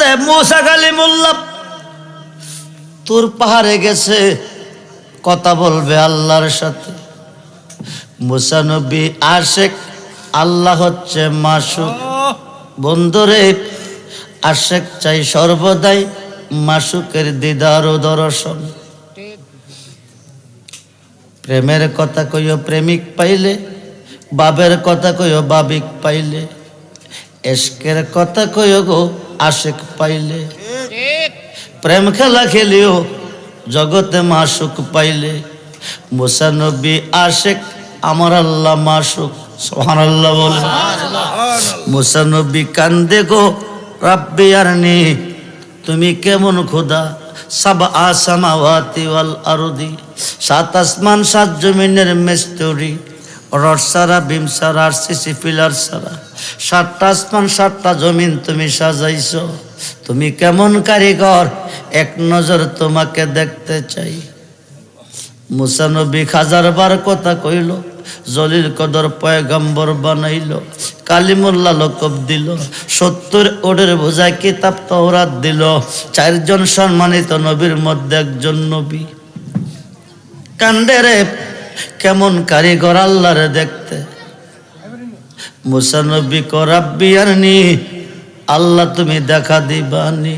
হযরতে মুসা কালিমুল্লাহ তুর পাহাড়ে গেছে, কথা বলবে আল্লাহর সাথে। মুসা নবী আশেক, আল্লাহ হচ্ছে মাসুক। বন্ধুরে, আশেক চাই সর্বদাই মাসুকের দিদার ও দর্শন। প্রেমের কথা কইও প্রেমিক পাইলে, বাবের কথা কইও বাবিক পাইলে, এশকের কথা কইও গো আশেক পাইলে। প্রেম খেলা খেলিও জগতে মাসুক পাইলে। মুসা নবী আশেক, আমার আল্লাহ মাসুক। সুবহানাল্লাহ বলেন। মুসা নবী কান্দে গো রাব্বি আরনি, তুমি কেমন খোদা। সাবআ সামাওয়াতি ওয়াল আরদি, সাত আসমান সাত জমিনের মেস্তরি, রড সারা বিম সারা আরসিসি পিলার সারা, সাতটা আসমান সাতটা জমিন তুমি সাজাইছো। তুমি কেমন কারিগর, এক নজর তোমাকে দেখতে চাই। মুসা নবী হাজারবার কথা কইল, জলিল কদর পয়গম্বর বানাইল, কালিমুল্লাহ লকব দিল, 70 ওটের বোঝায় কিতাব তাওরাত দিল। 4 জন সম্মানিত নবীর মধ্যে একজন নবী। কান্দে রে, কেমন কারিগর আল্লাহরে দেখতে। মুসা নবী কো রাব্বি আরনি, আল্লাহ তুমি দেখা দিবানি।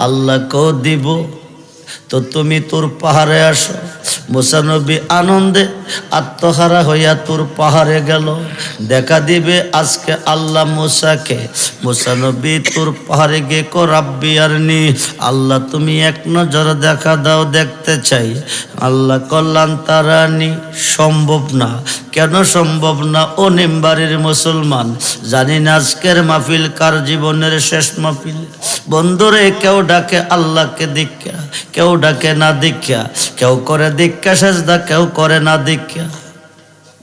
আল্লাহ কো দিব, তো তুমি তোর পাহাড়ে আসো। মুসা নবী আনন্দে আত্মহারা হইয়া তোর পাহাড়ে গেল, দেখা দিবে আজকে আল্লাহ মুসাকে। মুসা নবী তোর পাহাড়ে গিয়ে কো রাব্বি আরনি, আল্লাহ তুমি এক নজর দেখা দাও, দেখতে চাই। আল্লাহ কল্যাণ তারানি, সম্ভব না। কেন সম্ভব না? ও নিমবাড়ির মুসলমান, জানি না আজকের মাহফিল কার জীবনের শেষ মাহফিল। বন্ধুরে, কেউ ডাকে আল্লাহকে দীক্ষা, কেউ ডাকে না দীক্ষা, কেউ করে দীক্ষা সেজদা, কেউ করে না দীক্ষা।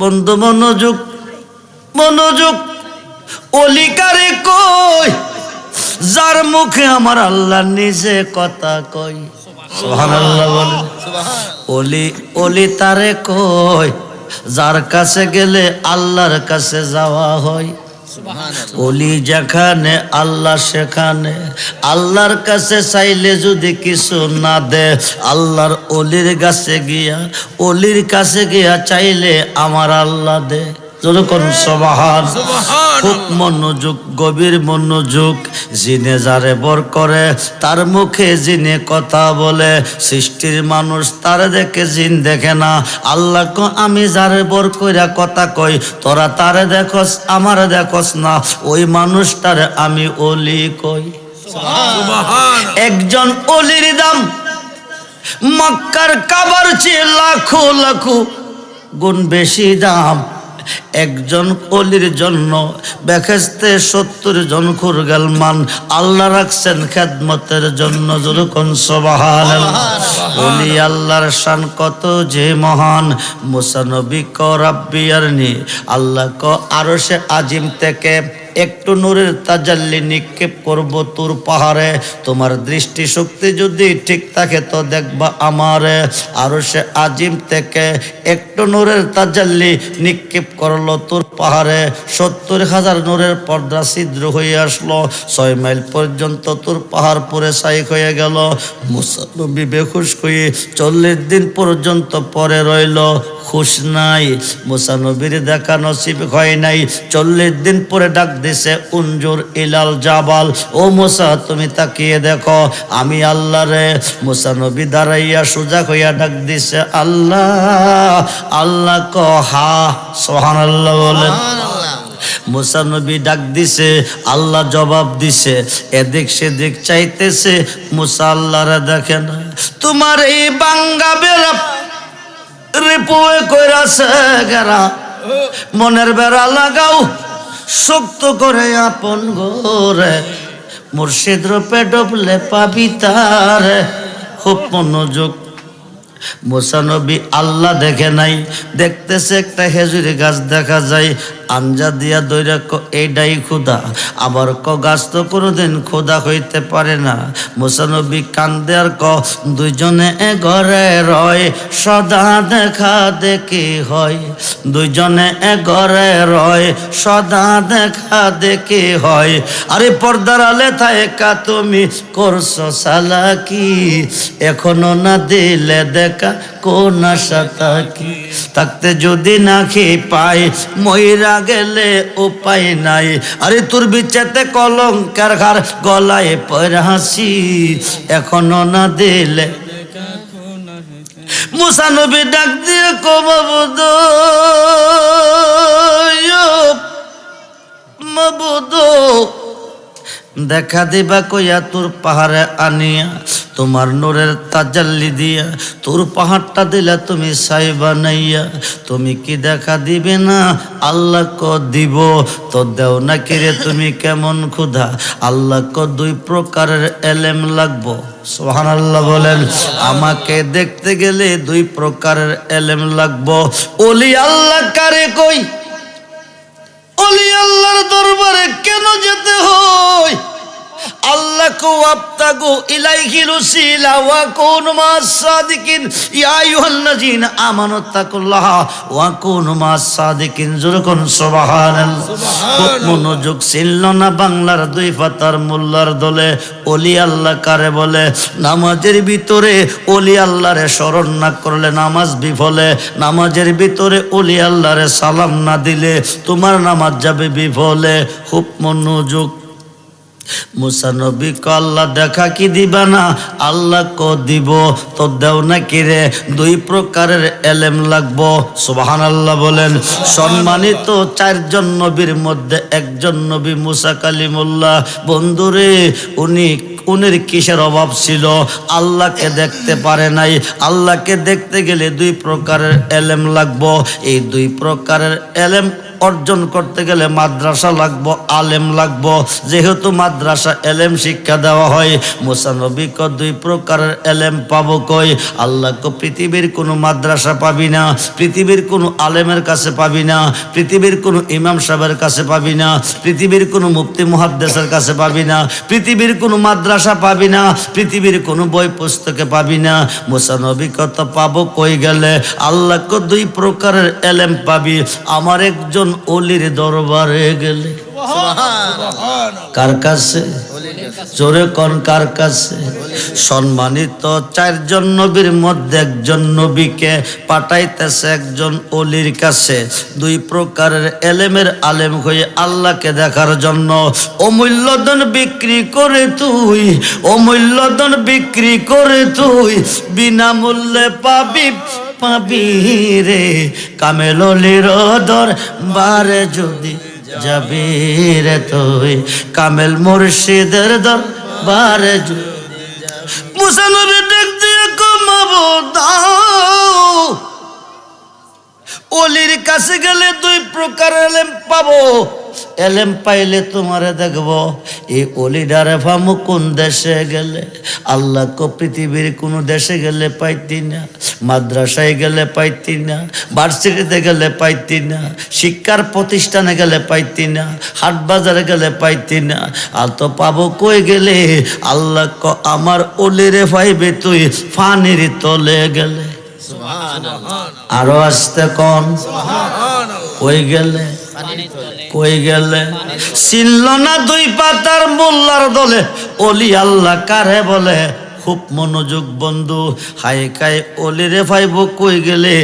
বন্ধু মনোযোগ, মনোযোগ। অলিকারে কই, যার মুখে আমার আল্লাহ নিজে কথা কই। সুবহানাল্লাহ বলেন। অলি অলি তারে কই, যার কাছে গেলে আল্লাহর কাছে যাওয়া হয়। অলি যেখানে আল্লাহ সেখানে। আল্লাহর কাছে চাইলে যদি কিছু না দে, আল্লাহর অলির কাছে গিয়া, অলির কাছে গিয়া চাইলে আমার আল্লাহ দে। যখন সুবহান, খুব মনোযোগ, গভীর মনোযোগ। জিনে যারে বর করে, তার মুখে জিনে কথা বলে। সৃষ্টির মানুষ তারে দেখে, জিন দেখে না। আল্লাহ কো আমি যারে বর কইরা কথা কই, তোরা তারে দেখস, আমারে দেখস না। ওই মানুষটারে আমি অলি কই। একজন অলির দাম মক্কার কাবার চেয়ে লাখো লাখো গুণ বেশি দাম। একজন অলির জন্য বেহেশতে 70 জন খুরগালমান আল্লাহ রাখছেন খেদমতের জন্য। যখন সুবহানাল্লাহ। অলি আল্লাহর শান কত যে মহান। মুসা নবী কো রাব্বি আরনি, আল্লাহ কো আরশে আজিম থেকে একটু নূরের তাজাল্লি নিক্ষেপ করব তোর পাহাড়ে। তোমার দৃষ্টি শক্তি যদি ঠিক থাকে তো দেখবা আমারে। আরশে আজিম থেকে একটু নূরের তাজাল্লি নিক্ষেপ করলো তোর পাহাড়ে। 70,000 নূরের পর্দা ছিদ্র হয়ে আসলো। 6 মাইল পর্যন্ত তোর পাহাড় পুরে ছাই হয়ে গেল। মুসা নবী বেহুশ হয়ে 40 দিন পর্যন্ত পরে রইল, খুশ নাই। মুসা নবীর দেখা নসিব হয় নাই। 40 দিন পরে ডাক দিছে, উনজুর ইলাল জাবাল, ও মুসা তুমি তাকিয়ে দেখো আমি আল্লাহ রে। মুসা নবী দাঁড়াইয়া সোজা হইয়া ডাক দিছে, আল্লাহ। আল্লাহ কো হা। সুবহানাল্লাহ বলেন। মুসা নবী ডাক দিছে, আল্লাহ জবাব দিছে। এদিক সেদিক চাইতেছে, মুসা আল্লাহরে দেখে না। তোমার এই বাঙ্গা বেড়া রিপুয়ে কইরাছে গেরা, মনের বেড়া লাগাও শক্ত করে আপন ঘরে। মুর্শিদ রূপে ডুবলে পাবি তারে। খুব মনোযোগ। মুসা নবী আল্লাহ দেখে নাই, দেখতেছে একটা খেজুরি গাছ দেখা যায়। আঞ্জা দিয়া দইরা এইটাই ক্ষুধা, আবার গাছ তো কোনোদিন ক্ষুধা হইতে পারে না। মুসা নবী কান্দে আর দুইজনে ঘরে রয়, সদা দেখা দেখি হয়। দুইজনে ঘরে রয়, সদা দেখা দেখি হয়। আরে পর্দার আলে থাকা তুমি করছো সালাকি, এখনো না দিলে দেখা কোন আশা থাকি। থাকতে যদি না খেয়ে পাই, মইরা গেলে উপায় নাই। আরে তোর বিচ্ছেতে কলঙ্কার ঘর গলায় পরে হাসি, এখনো না দিলে। মুসা নবী ডাক দিয়ে মাবুদ, মাবুদ দেখা দিবা কইয়া তোর পাহাড়ে আনিয়া, তোমার নূরের তাজাল্লি দিয়া তোর পাহাড়টা দিলা তুমি ছাই বানাইয়া। তুমি কি দেখা দিবে না? আল্লাহ ক দিব। তো দেও না কিরে তুমি কেমন ক্ষুধা? আল্লাহ ক দুই প্রকারের এলেম লাগবো। সুবহানাল্লাহ বলেন। আমাকে দেখতে গেলে দুই প্রকারের এলেম লাগবো। ওলি আল্লাহ কারে কই? ওলি আল্লাহর দরবারে কেন যেতে হয়? আল্লাহ কো আবতাগু ইলাইহিল উসিলা ওয়া কুনু মাস সাদিকিন, ইয়া আইয়ুহাল্লাযিনা আমানু তাকুল্লাহ ওয়া কুনু মাস সাদিকিন। যখন সুবহানাল্লাহ মনোযোগ ছিল না বাংলার দুই পাতার মোল্লার দলে। ওলি আল্লাহ কারে বলে? নামাজের ভিতরে ওলি আল্লাহরে স্মরণ না করলে নামাজ বিফলে। নামাজের ভিতরে ওলি আল্লাহরে সালাম না দিলে তোমার নামাজ যাবে বিফলে। খুব মনোযোগ। মুসা নবী ক আল্লাহ দেখা কি দিবা না? আল্লাহ ক দিব। তো দেও না কিরে? দুই প্রকারের এলেম লাগবো। সুবহানাল্লাহ বলেন। সম্মানিত চারজন নবীর মধ্যে একজন নবী মুসা কালিমুল্লাহ। বন্ধুরে উনির কিসের অভাব ছিল? আল্লাহকে দেখতে পারে নাই। আল্লাহকে দেখতে গেলে দুই প্রকারের এলেম লাগবো। এই দুই প্রকারের এলেম অর্জন করতে গেলে মাদ্রাসা লাগবো, আলেম লাগবো। যেহেতু মাদ্রাসা এলেম শিক্ষা দেওয়া হয়, মুসা নবী ক দুই প্রকারের এলেম পাবো কই? আল্লাহ ক পৃথিবীর কোনো মাদ্রাসা পাবি না, পৃথিবীর কোনো আলেমের কাছে পাবি না, পৃথিবীর কোনো ইমাম সাহেবের কাছে পাবি না, পৃথিবীর কোনো মুফতি মুহাদ্দিসের কাছে পাবি না, পৃথিবীর কোনো মাদ্রাসা পাবি না, পৃথিবীর কোনো বই পুস্তকে পাবি না। মুসা নবী কত পাবো কই গেলে? আল্লাহ ক দুই প্রকারের এলেম পাবি আমার একজন ওলির দরবারে গেলে। কার কাছে? জোরে কোন কার কাছে? সম্মানিত চারজন নবীর মধ্যে একজন নবীকে পাঠাইতেছে একজন ওলির কাছে দুই প্রকারের এলেমের আলেম হয়ে আল্লাহকে দেখার জন্য। অমূল্যধন বিক্রি করে তুই, অমূল্যধন বিক্রি করে তুই বিনামূল্যে পাবি, পাবি রে কামেল অলির দরবারে যদি যাবি রে তুই, কামেল মুর্শিদের দরবারে যদি। মুসা নবী ডাক দিয়ে মাবুদ ওলির কাছে গেলে দুই প্রকার এলেম পাবো। এলেম পাইলে তোমারে দেখবো এই ওলিডারে ফামু কোন দেশে গেলে। আল্লাহ কো পৃথিবীর কোন দেশে গেলে পাইতি না, মাদ্রাসায় গেলে পাইতি না, ভার্সিটিতে গেলে পাইতি না, শিক্ষার প্রতিষ্ঠানে গেলে পাইতি না, হাট বাজারে গেলে পাইতি না। আর তো পাবো কই গেলে? আল্লাহ কো আমার ওলিরে পাইবে তুই ফানির তলে গেলে। আরো আসতে কোন কই গেলে? কই গেলে? ছিল না দুই পাতার মোল্লার দলে ওলি আল্লাহ কারে বলে? খুব মনোযোগ বন্ধু। হাই খাই ওলিরে পাইব কই গেলে?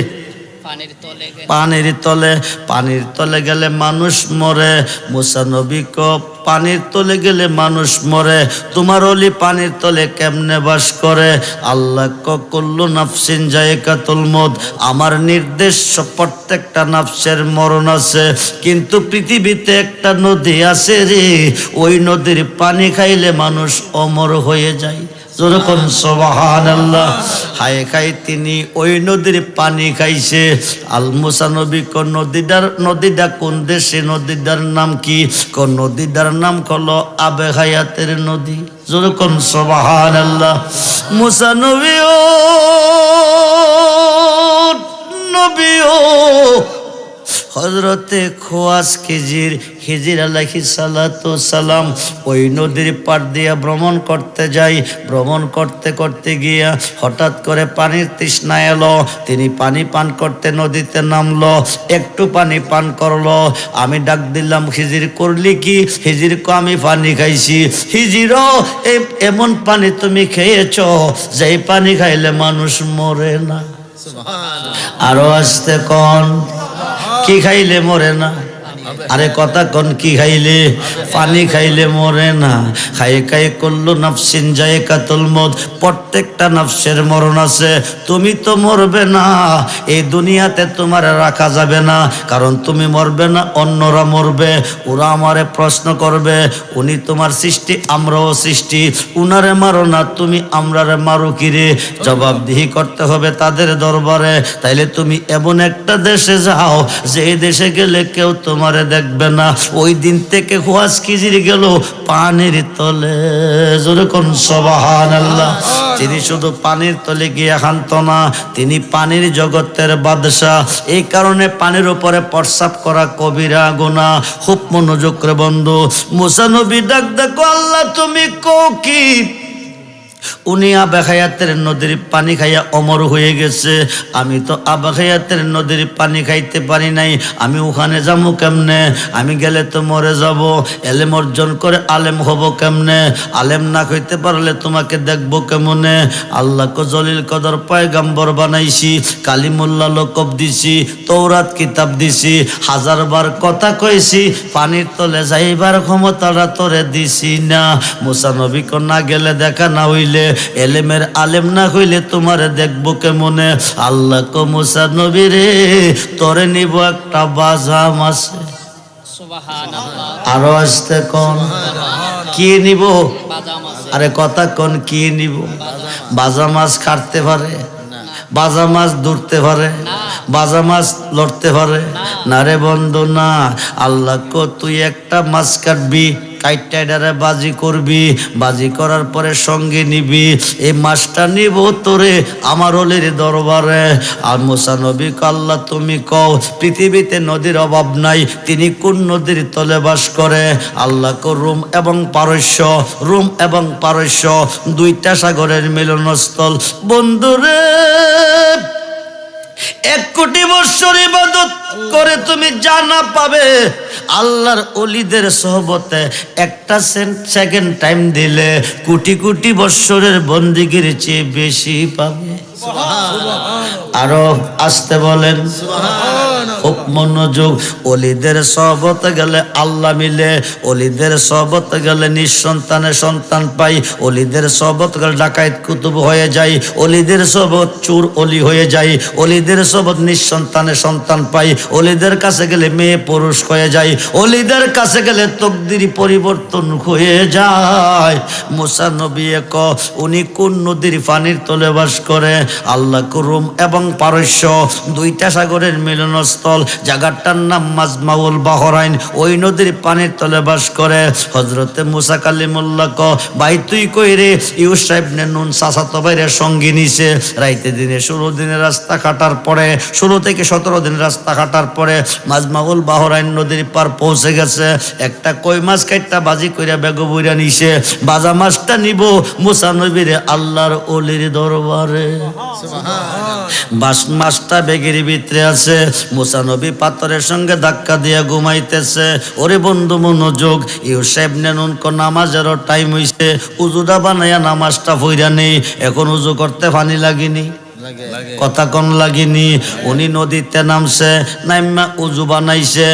পানির তলে। পানির তলে গেলে মানুষ মরে। মুসা নবী ক পানির তলে গেলে মানুষ মরে, তোমার ওলি পানির তলে কেমনে বাস করে? আল্লাহ ক কুল্লু নাফসিন যায়কাতুল মউত, আমার নির্দেশ প্রত্যেকটা নাফসের মরণ আছে। কিন্তু পৃথিবীতে একটা নদী আছে রে, ওই নদীর পানি খাইলে মানুষ অমর হয়ে যায়। যেরকম সুবহানাল্লাহ। হায় খাই তিনি ওই নদীর পানি খাইছে। আল মুসা নবী ক নদীটা কোন দেশে? নদীটার নাম কি? কোন নদীটার নাম হলো আবে হায়াতের নদী। যেরকম সুবহানাল্লাহ। মুসা নবী ও নবী ও হযরতে খোয়াজ খিজির আলাইহিস সালাতু সালাম ওই নদীর পার দিয়ে ভ্রমণ করতে যায়। ভ্রমণ করতে করতে গিয়া হঠাৎ করে পানির তৃষ্ণা এলো। তিনি পানি পান করতে নদীতে নামলো, একটু পানি পান করলো। আমি ডাক দিলাম, খিজির করলি কি? খিজির কো আমি পানি খাইছি। খিজিরও এমন পানি তুমি খেয়েছো যেই পানি খাইলে মানুষ মরে না। আরো আসতে কোন কি খাইলে মরে না? আরে কথা কোন কি খাইলে? পানি খাইলে মরে না। খাই খাই কুল্লু নাফসিন যায়কাতুল মউত, প্রত্যেকটা নফসের মরণ আছে। তুমি তো মরবে না, এই দুনিয়াতে তোমার রাখা যাবে না, কারণ তুমি মরবে না, অন্যরা মরবে। ওরা আমারে প্রশ্ন করবে, উনি তোমার সৃষ্টি, আমরাও সৃষ্টি, উনারে মারো না, তুমি আমরারে মারো কিরে? জবাবদিহি করতে হবে তাদের দরবারে। তাইলে তুমি এমন একটা দেশে যাও যে দেশে গেলে কেউ তোমার দেখবে না। ওই দিন থেকে খোয়াজ খিজির গেল পানির তলে। জোরে কোন সুবহানাল্লাহ। তিনি শুধু পানির তলে গিয়ে হানত না, তিনি পানির জগতের বাদশা। এই কারণে পানির উপরে প্রস্রাব করা কবিরা গুনাহ। খুব মনোযোগ করে বন্ধু। মুসা নবী ডাক দেখো, আল্লাহ তুমি কো কি? উনি আবা হায়াতের নদীর পানি খাইয়া অমর হয়ে গেছে। আমি তো আবা হায়াতের নদীর পানি খাইতে পারি নাই, আমি ওখানে যাবো কেমনে? আমি গেলে তো মরে যাব। এলেম অর্জন করে আলেম হব কেমনে? আলেম না হইতে পারলে তোমাকে দেখবো কেমনে? আল্লাহকে জলিল কদর পয়গম্বর বানাইছি, কালিমুল্লাহ লকব দিছি, তৌরাত কিতাব দিছি, 1000 বার কথা কইছি, পানির তলে যাইবার ক্ষমতাটা তোরে দিছি না। মুসা নবী কো না গেলে দেখা না হইলে, এলেমের আলেম না হইলে তোমার দেখবো কেমনে? আল্লাহ কো মুসা নবী রে, তোরে নিব একটা বাজা মাছে। আরো আসতে কোন কি নিব? আরে কথা কোন কি নিব? বাজা মাছ কাটতে পারে? বাজা মাছ ধরতে পারে? বাজা মাছ লড়তে পারে না রে বন্ধু না। আল্লাহ কো তুই একটা মাছ কাটবি, কাইটাইডারে বাজি করবি, বাজি করার পরে সঙ্গে নিবি, এই মাছটা নিব তোরে আমার ওলির দরবারে। আর মুসা নবী কো আল্লাহ তুমি কও, পৃথিবীতে নদীর অভাব নাই, তিনি কোন নদীর তলে বাস করে? আল্লাহ কো রোম এবং পারস্য। রোম এবং পারস্য দুইটা সাগরের মিলনস্থল। বন্ধুরে 1 কোটি বছর ইবাদত করে তুমি জানা পাবে, আল্লাহর ওলিদের সোহবতে একটা সেকেন্ড টাইম দিলে কোটি কোটি বছরের বন্দিগির চেয়ে বেশি পাবে। আরো আসতে বলেন খুব মনোযোগ। অলিদের সোহবতে গেলে আল্লাহ মিলে, অলিদের সোহবতে গেলে নিঃসন্তানের সন্তান পাই, অলিদের সোহবত গেলে ডাকাত কুতুব হয়ে যায়, অলিদের সোহবত চোর অলি হয়ে যায়, অলিদের সোহবত নিঃসন্তানের সন্তান পাই, অলিদের কাছে গেলে মেয়ে পুরুষ হয়ে যায়, অলিদের কাছে গেলে তকদির পরিবর্তন হয়ে যায়। মুসা নবী কো উনি কোন নদীর পানির তলে বাস করে? আল্লাহ রোম এবং পারস্য দুইটা সাগরের মিলনস্থল, জায়গাটার নাম মাজমাউল বাহরাইন, ওই নদীর পানির তলে বাস করে। হযরতে মুসা কালিমুল্লাহ কো ভাই তুই কই রে? ইউসা ইবনে নুন চাচাতো ভাইয়ের সঙ্গে নিছে। রাইতে দিনে 16 দিনের রাস্তা কাটার পরে, 16 থেকে 17 দিন রাস্তা কাটার পরে মাজমাউল বাহরাইন নদীর পার পৌঁছে গেছে। একটা কই মাছ কাইটা বাজি কইরা বেগ বইরা নিছে। বাজা মাছটা নিব মুসা নবীর আল্লাহর ওলির দরবারে। বাস মাছটা বেগের ভিতরে আছে। মুসা নবী পাথরের সঙ্গে ধাক্কা দিয়া ঘুমাইতেছে। ওরে বন্ধু মনোযোগ, ইউসা ইবনে নুন কো নামাজেরও টাইম হইছে, উজুটা বানাইয়া নামাজটা পইরা নেই। এখন উজু করতে পানি লাগেনি? কথা কোন লাগেনি? উনি নদীতে নামছে, নাইমা উজু বানাইছে,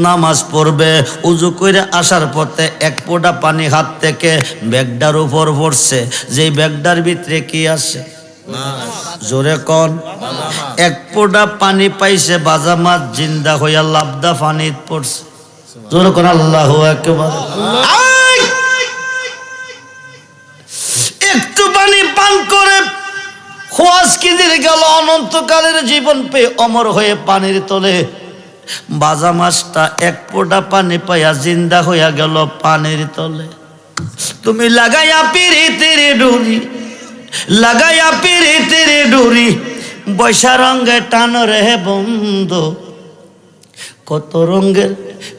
নামাজ পড়বে। উজু করে আসার পথে 1 ফোঁটা পানি হাত থেকে ব্যাগটার উপর পড়ছে। যেই ব্যাগটার ভিতরে কি আছে? জোরে কোন? 1 ফোঁটা পানি পাইছে, বাজা মাছ জিন্দা হইয়া লাবদা পানিত পড়ছে। জোরে কোন আল্লাহু আকবার। একটু পানি পান করে খোয়াজ খিজির গেল অনন্তকালের জীবন পেয়ে অমর হয়ে পানির তলে। বাজা মাছটা 1 ফোঁটা পানি পাইয়া জিন্দা হইয়া গেল পানির তলে। তুমি লাগাইয়া পিরিতির ডুরি, লাগাইয়া পিরিতির ডুরি, বৈশা রঙে টান রে বন্ধু, কত রঙের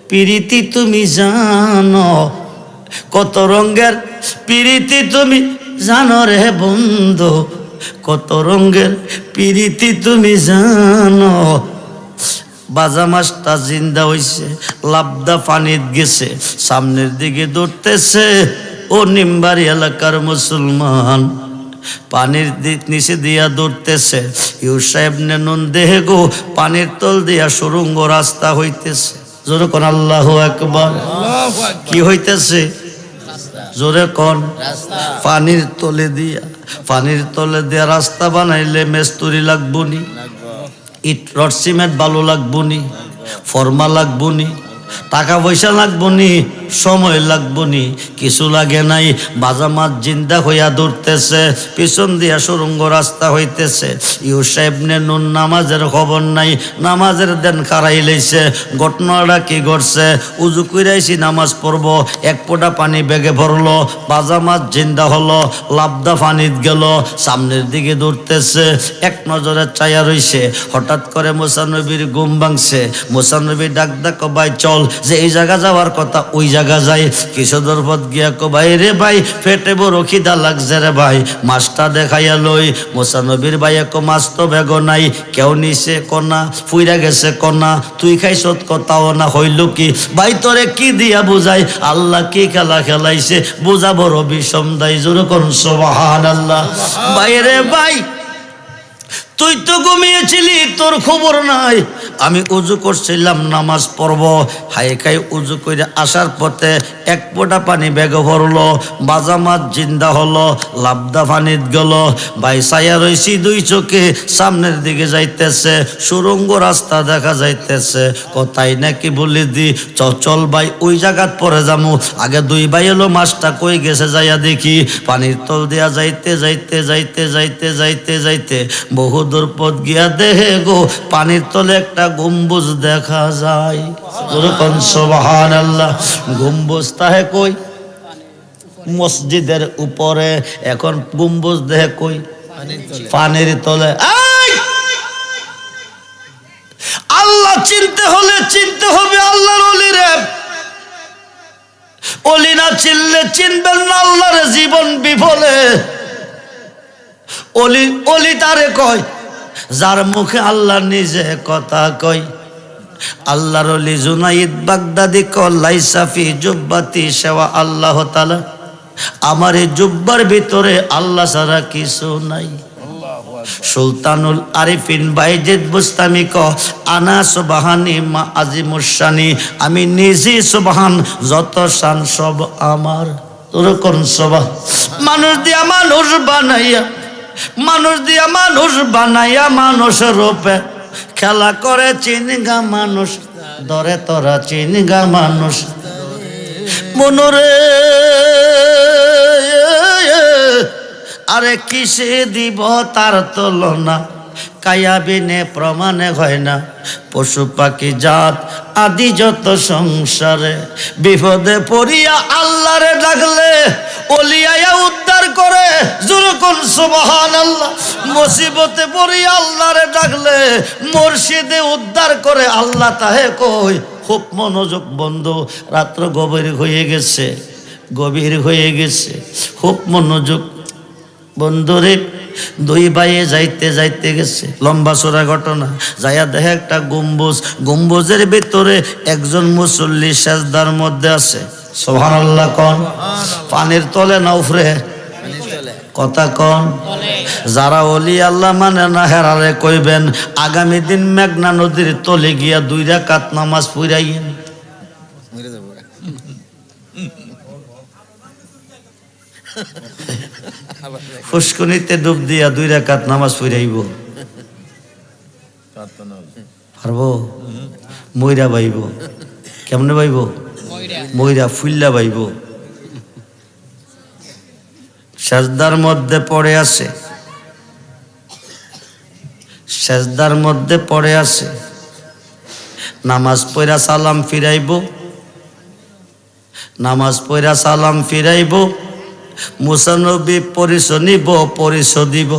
প্রীতি তুমি জানো, কত রঙের প্রীতি তুমি জানো রে বন্ধু, কত রঙের প্রীতি তুমি জানো। বাজা মাছটা জিন্দা হইছে, লাবদা পানিত গেছে, সামনের দিকে দৌড়তেছে। ও নিমবাড়ি এলাকার মুসলমান, পানির নিচে দিয়া দৌড়তেছে। ইউ সাহেব নুন দেহে গো, পানির তল দিয়া সুরঙ্গ রাস্তা হইতেছে। জোরে কোন আল্লাহু আকবার। কি হইতেছে? জোরে কোন। পানির তলে দিয়া, পানির তলে দিয়া রাস্তা বানাইলে মেস্তুরি লাগবো নি, ইট রড সিমেন্ট বালু লাগবো নি, ফর্মা লাগবো নি, টাকা পয়সা লাগবো নি, সময় লাগবো নি, কিছু লাগে নাই। বাজা মাছ জিন্দা হইয়া দৌড়তেছে, পিছন দিয়া সুরঙ্গ রাস্তা হইতেছে। ইউ সাহেব নুন নামাজের খবর নাই, নামাজের দেন খারাই লইছে। ঘটনাটা কি ঘটছে? উজু কইরাইছি নামাজ পড়বো, এক ফোঁটা পানি বেগে ভরলো, বাজা মাছ জিন্দা হলো, লাবদা পানিত গেল, সামনের দিকে দৌড়তেছে। এক নজরে চায়া রইছে, হঠাৎ করে মুসানবীর ঘুম ভাঙছে। মুসানবী ডাক ডাক ভাই চল, যে এই জায়গা যাওয়ার কথা ওই জায়গা যাই। কিছু দূর পথ গিয়া কো ভাই রে ভাই, পেটে বড় খিদা লাগছে রে ভাই, মাছটা দেখাইয়া লই। মুসানবীর ভাই কো মাছ তো বেগো নাই, কেউ নিছে কনা, ফুইরা গেছে কনা, তুই খাইছত কথাও না, হইল কি ভাই তোরে কি দিয়া বুঝাই, আল্লাহ কি খেলা খেলাইছে, বুঝা বড় বিষম দাই। জোরে কোন সুবহানাল্লাহ। ভাই রে ভাই, তুই তো ঘুমিয়েছিলি, তোর খবর নাই। আমি উজু করছিলাম নামাজ পড়ব, হাই খাই উজু করে আসার পথে এক ফোঁটা পানি বেগে ভরলো, বাজা মাছ জিন্দা হলো, লাবদা পানিত গেল। ভাই ছায়া রইছি দুই চোখে, সামনের দিকে যাইতেছে, সুরঙ্গ রাস্তা দেখা যাইতেছে। কথাই নাকি বলি দি চল ভাই ওই জায়গাত পরে যামু, আগে দুই ভাই এলো মাছটা কই গেছে যাইয়া দেখি। পানির তল দিয়া যাইতে যাইতে যাইতে যাইতে যাইতে যাইতে বহু দূর পথ গিয়া দেহে গো, পানির তলে একটা গম্বুজ দেখা যায়। সুবহানাল্লাহ। গম্বুজ তাহে কই? মসজিদের উপরে। এখন গম্বুজ দেহে কই? পানির তলে। আল্লাহ চিনতে হলে চিনতে হবে আল্লাহর ওলি রে। ওলি না চিনলে চিনবেন না আল্লাহর, জীবন বিফলে। ওলি ওলি তারে কয় যার মুখে আল্লাহ নিজে কথা কয়। আল্লাহর ওলি জুনাইদ বাগদাদি কয় লাইসা ফি জুব্বাতি সেওয়া আল্লাহ তাআলা, আমার এই জুব্বার ভিতরে আল্লাহ ছাড়া কিছু নাই। সুলতানুল আরিফিন বাইজিদ বুস্তামি ক আনা সুবহানি মা আজিমুশানি, আমি নিজে সুবহান, যত শান সব আমার। ওরকম সুবহান। মানুষ দিয়া মানুষ বানাইয়া, মানুষ দিয়া মানুষ বানাইয়া মানুষের রূপে খেলা করে চিনগা মানুষ, ধরে তোরা চিনগা মানুষ। মনরে আরে কিসে দিব তার তুলনা, কায়া বিনে প্রমাণে হয় না। পশু পাখি জাত আদি যত সংসারে, বিপদে পড়িয়া আল্লাহরে ডাকলে ওলিয়া উদ্ধার করে। যখন সুবহানাল্লাহ। মুসিবতে পড়িয়া আল্লাহরে ডাকলে মুর্শিদে উদ্ধার করে। আল্লাহ তাহে কই খুব মনোযোগ বন্ধু, রাত্র গভীর হয়ে গেছে, গভীর হয়ে গেছে, খুব মনোযোগ বন্ধুরে। দুই ভাইয়ে যাইতে যাইতে গেছে, লম্বা চড়া ঘটনা। যাইয়া দেখে একটা গম্বুজ, গম্বুজের ভিতরে একজন মুসল্লি সেজদার মধ্যে আছে। সুবহানাল্লাহ কোন। পানির তলে না উপরে? কথা কোন। যারা ওলি আল্লাহ মানে না হেরারে কইবেন আগামী দিন মেঘনা নদীর তলে গিয়া 2 রাকাত নামাজ পড়াইয়েন। ফুসকুনিতে ডুব দিয়া 2 রাকাত নামাজ পড়াইব পারবো? মইরা বাইব। কেমনে বাইব? মইরা ফুল্লা বাইব। সেজদার মধ্যে পড়ে আছে, সেজদার মধ্যে পড়ে আছে। নামাজ পড়া সালাম ফিরাইব, নামাজ পড়া সালাম ফিরাইব। মুসা নবী পরিচয় নিব, পরিচয় দিব।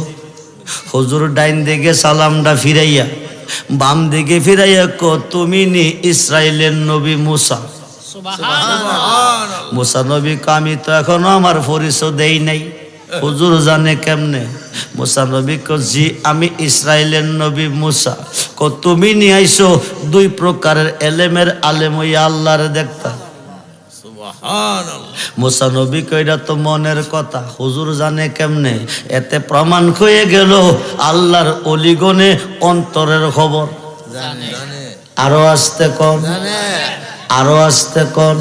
হুজুর ডাইন দিকে সালামটা ফিরাইয়া বাম দিকে ফিরাইয়া কো তুমি নি ইসরায়েলের নবী মুসা। মুসা নবী আমি তো এখনো আমার পরিচয় দেই নাই, হুজুর জানে কেমনে? মুসা নবী কো জি আমি ইসরায়েলের নবী মুসা। কো তুমি নিয়ে আইসো দুই প্রকারের এলেমের আলেম ওই আল্লাহর দেখতা। মুসা নবী কইরা তো মনের কথা, হুজুর জানে কেমনে? এতে প্রমাণ হয়ে গেল আল্লাহর অলিগনে অন্তরের খবর আরো আসতে কম, আরো আসতে কম।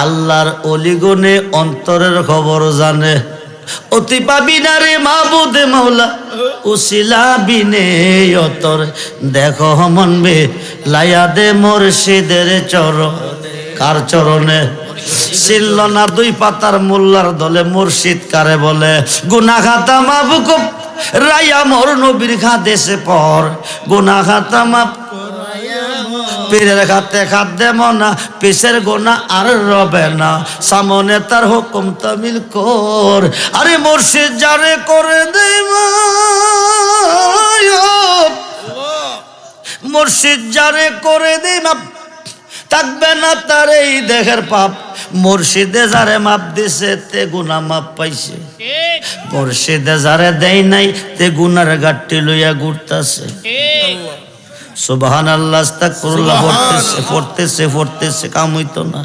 আল্লাহর অলিগনে অন্তরের খবর জানে। অতি পাবি না রে মাবুদে মাওলা উসিলা বিনে অতর, দেখো মনবে লাইয়া দে মুর্শিদের চরণ। কার চরণে? ছিল না দুই পাতার মোল্লার দলে মুর্শিদ কারে বলে? গুনাহ খাতা মাবুক রাইয়া মোর নবীর খাদেশে পর, গুনাহ খাতা মাপ পীরের খাতে খাদ্যে মনা, পিসের গোনা আর রবে না, সামনে তার হুকুম তামিল কর। আরে মুর্শিদ জারে করে দে মুর্শিদ জারে করে দে মাপ, থাকবে না তার এই দেহের পাপ। মুর্শিদে যারে মাপ দিছে তে গুনাহ মাপ পাইছে, মুর্শিদে যারে দেয় নাই তে গুনার গাট্টি লইয়া ঘুরতাছে। সুবহানাল্লাহ, আস্তাগফিরুল্লাহ পড়তেছে কাম হইতো না,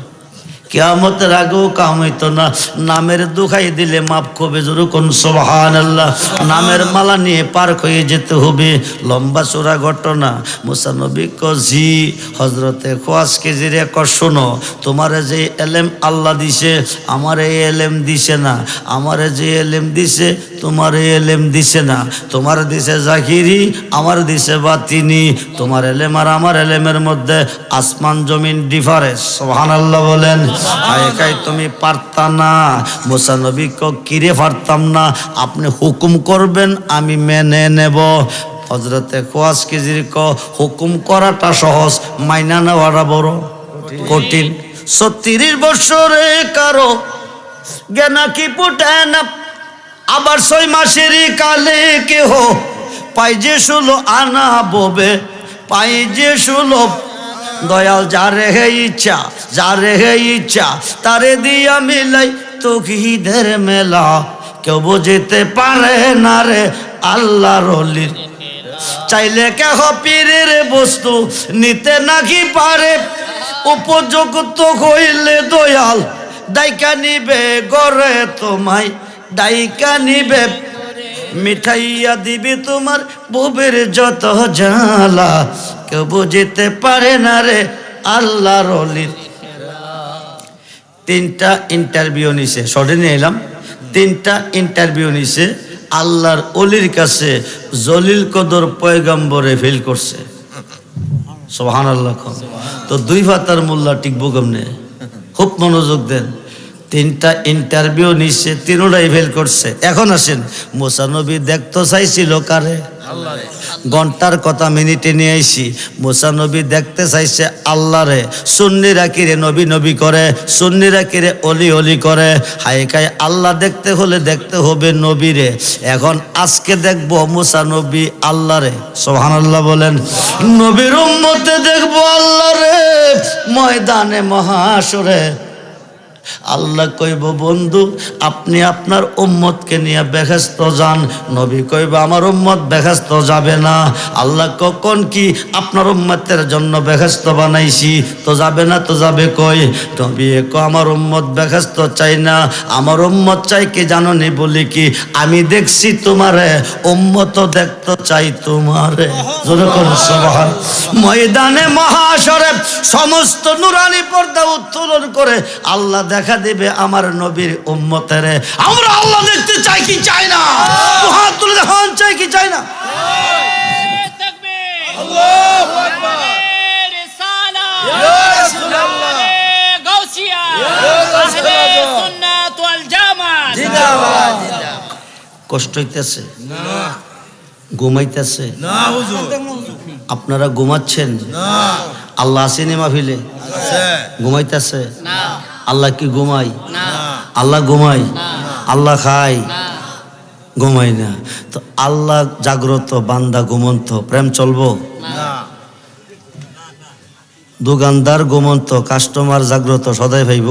কিয়ামতের আগেও কাম হইতো না। নামের দুখাই দিলে মাপ কবে জোরে কোন সুবহানাল্লাহ। নামের মালা নিয়ে পার হয়ে যেতে হবে। লম্বা চূড়া ঘটনা। মুসা নবী কো জি হযরতে খোয়াজকে জিরে কর শোনো, তোমারে যে এলেম আল্লাহ দিছে আমার এই এলেম দিছে না, আমারে যে এলেম দিছে তোমার এই এলেম দিছে না। তোমার দিছে জাহিরি, আমার দিছে বাতিনি। তোমার এলেম আর আমার এলেমের মধ্যে আসমান জমিন ডিফারেন্স। সুবহানাল্লাহ বলেন। আয়কাই তুমি পারতা না। মুসা নবী কো কিরে পারতাম না? আপনি হুকুম করবেন আমি মেনে নেব। হযরতে খোয়াজ কিজির কো হুকুম করাটা সহজ, মাইনা নেওয়াটা বড় কঠিন। ৩৬ বছরে কারো জ্ঞানা কি পুটে না, আবার ৬ মাসেরই কালে কেহ পাই যে ১৬ আনা ববে, পাই যে ১৬। দয়াল যারে হে ইচ্ছা, যারে হে ইচ্ছা তারে দিয়া মিলাই তৌহিদের মেলা। কেউ বুঝিতে পারে না রে আল্লাহর ওলির, চাইলে কেহ পীরের বস্তু নিতে নাকি পারে। উপযুক্ত হইলে দয়াল ডাইকা নিবে গরে তোমায়, ডাইকা নিবে মিঠাইয়া দিবি তোমার বুবের যত জ্বালা। কেউ বুঝিতে পারে না রে আল্লাহর ওলির। 3টা ইন্টারভিউ নিছে, শর্টে নিয়ে এলাম। 3টা ইন্টারভিউ নিছে আল্লাহর ওলির কাছে। জলিল কদর পয়গম্বরে ফেল করছে। সুবহানাল্লাহ। তো 2 পাতার মোল্লা টিকবো কেমনে? খুব মনোযোগ দেন। 3টা ইন্টারভিউ নিচ্ছে, 3টাই ফেল করছে। এখন আসেন, মুসা নবী দেখতে চাইছিল কারে? ঘন্টার কথা মিনিটে নিয়ে আইছি। মুসা নবী দেখতে চাইছে আল্লাহরে। সুন্নিরা কিরে নবী নবী করে, সুন্নিরা কিরে অলি অলি করে। হাইকাই আল্লাহ দেখতে হলে দেখতে হবে নবীরে। এখন আজকে দেখবো মুসা নবী আল্লাহরে। সুবহানাল্লাহ বলেন। নবীর উম্মতে দেখবো আল্লাহরে ময়দানে মহাশরে। আল্লাহ কইব বন্ধু আপনি আপনার উম্মতকে নিয়ে বেহেশত যান। নবী কইব আমার উম্মত বেহেশত যাবে না। আল্লাহ কখন কি আপনার উম্মতের জন্য বেহেশত বানাইছি, তো যাবে না তো যাবে কই? নবী কো আমার উম্মত বেহেশত চাই না, আমার উম্মত চাই কি জানো নি? বলি কি আমি দেখছি তোমারে, উম্মত দেখতে চাই তোমারে। জোরে কোন সুবহান। ময়দানে মহাশরে সমস্ত নুরানি পর্দা উত্তোলন করে আল্লাহ দেখা দিবে আমার নবীর উম্মতের। আমরা আল্লাহ দেখতে চাই কি চাই না? হাত তুলে দেখান, চাই কি চাই না? তাকবীর, আল্লাহু আকবার, রিসালাত, ইয়া রাসূলুল্লাহ, গাউসিয়া, আহলে সুন্নাত ওয়াল জামাত জিন্দাবাদ, জিন্দাবাদ। কষ্ট হইতেছে না? ঘুমাইতেছে না হুজুর। আপনারা ঘুমাচ্ছেন না। আল্লাহ আসেনি মাহফিলে? আছে। ঘুমাইতেছে না, আল্লাহ কি ঘুমাই? না, আল্লাহ ঘুমাই? না, আল্লাহ খায়? না, ঘুমাই না। তো আল্লাহ জাগ্রত, বান্দা ঘুমন্ত, প্রেম চলবো? দোকানদার ঘুমন্ত, কাস্টমার জাগ্রত, সদাই ভাইব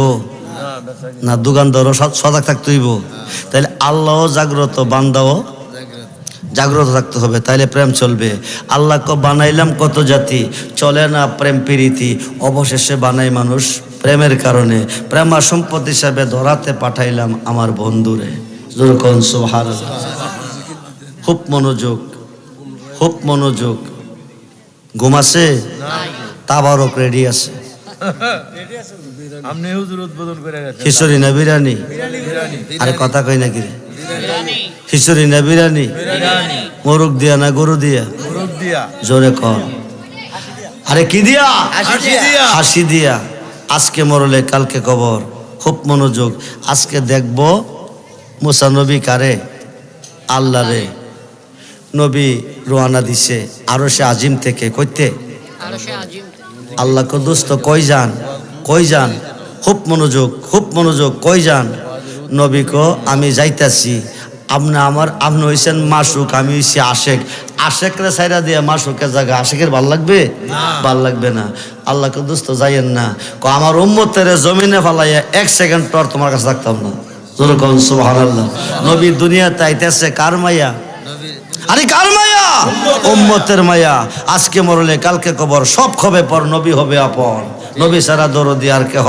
না? দোকানদারও সজাগ থাকতে হইব। তাহলে আল্লাহও জাগ্রত, বান্দাও জাগ্রত থাকতে হবে, তাইলে প্রেম চলবে। আল্লাহকে বানাইলাম কত জাতি, চলে না প্রেম প্রীতি, অবশেষে বানাই মানুষ প্রেমের কারণে। প্রেমা সম্পদ হিসাবে ধরাতে পাঠাইলাম আমার বন্ধুরে। যেরকম সুবহানাল্লাহ। খুব মনোযোগ, খুব মনোযোগ। ঘুম আছে? তাবারক রেডি আছে। খিচুড়ি না বিরিয়ানি? আরে কথা কই নাকি রে? খিচুড়ি না বিরিয়ানি? মোরগ দিয়া না গরু দিয়া? জোরে কর। আরে কি দিয়া? হাসি দিয়া। আজকে মরলে কালকে কবর। খুব মনোযোগ। আজকে দেখব মুসা নবী কারে? আল্লাহ রে। নবী রওনা দিছে আরশে আজিম থেকে। কইতে? আল্লাহ কো দোস্ত কই যান? কই যান? খুব মনোযোগ, খুব মনোযোগ। কই যান? নবী কো আমি যাইতাছি। আপনি হইছেন মাসুক, আমি হইছি আশেক। আশেকরে ছাইরা দিয়ে মাসুকের জায়গা আশেকের ভাল লাগবে? ভাল লাগবে না। আল্লাহ কো দোস্ত যাইয়েন না। কো আমার উম্মতের জমিনে ফালাইয়া 1 সেকেন্ড পর তোমার কাছে থাকতাম না। যেরকম সুবহানাল্লাহ। নবী দুনিয়াতে আইতেছে কার মায়া? আরে কার মায়া? উম্মতের মায়া। আজকে মরলে কালকে কবর, সব খবে পর নবী হবে আপন। নবী সারা দরদি আর কেহ?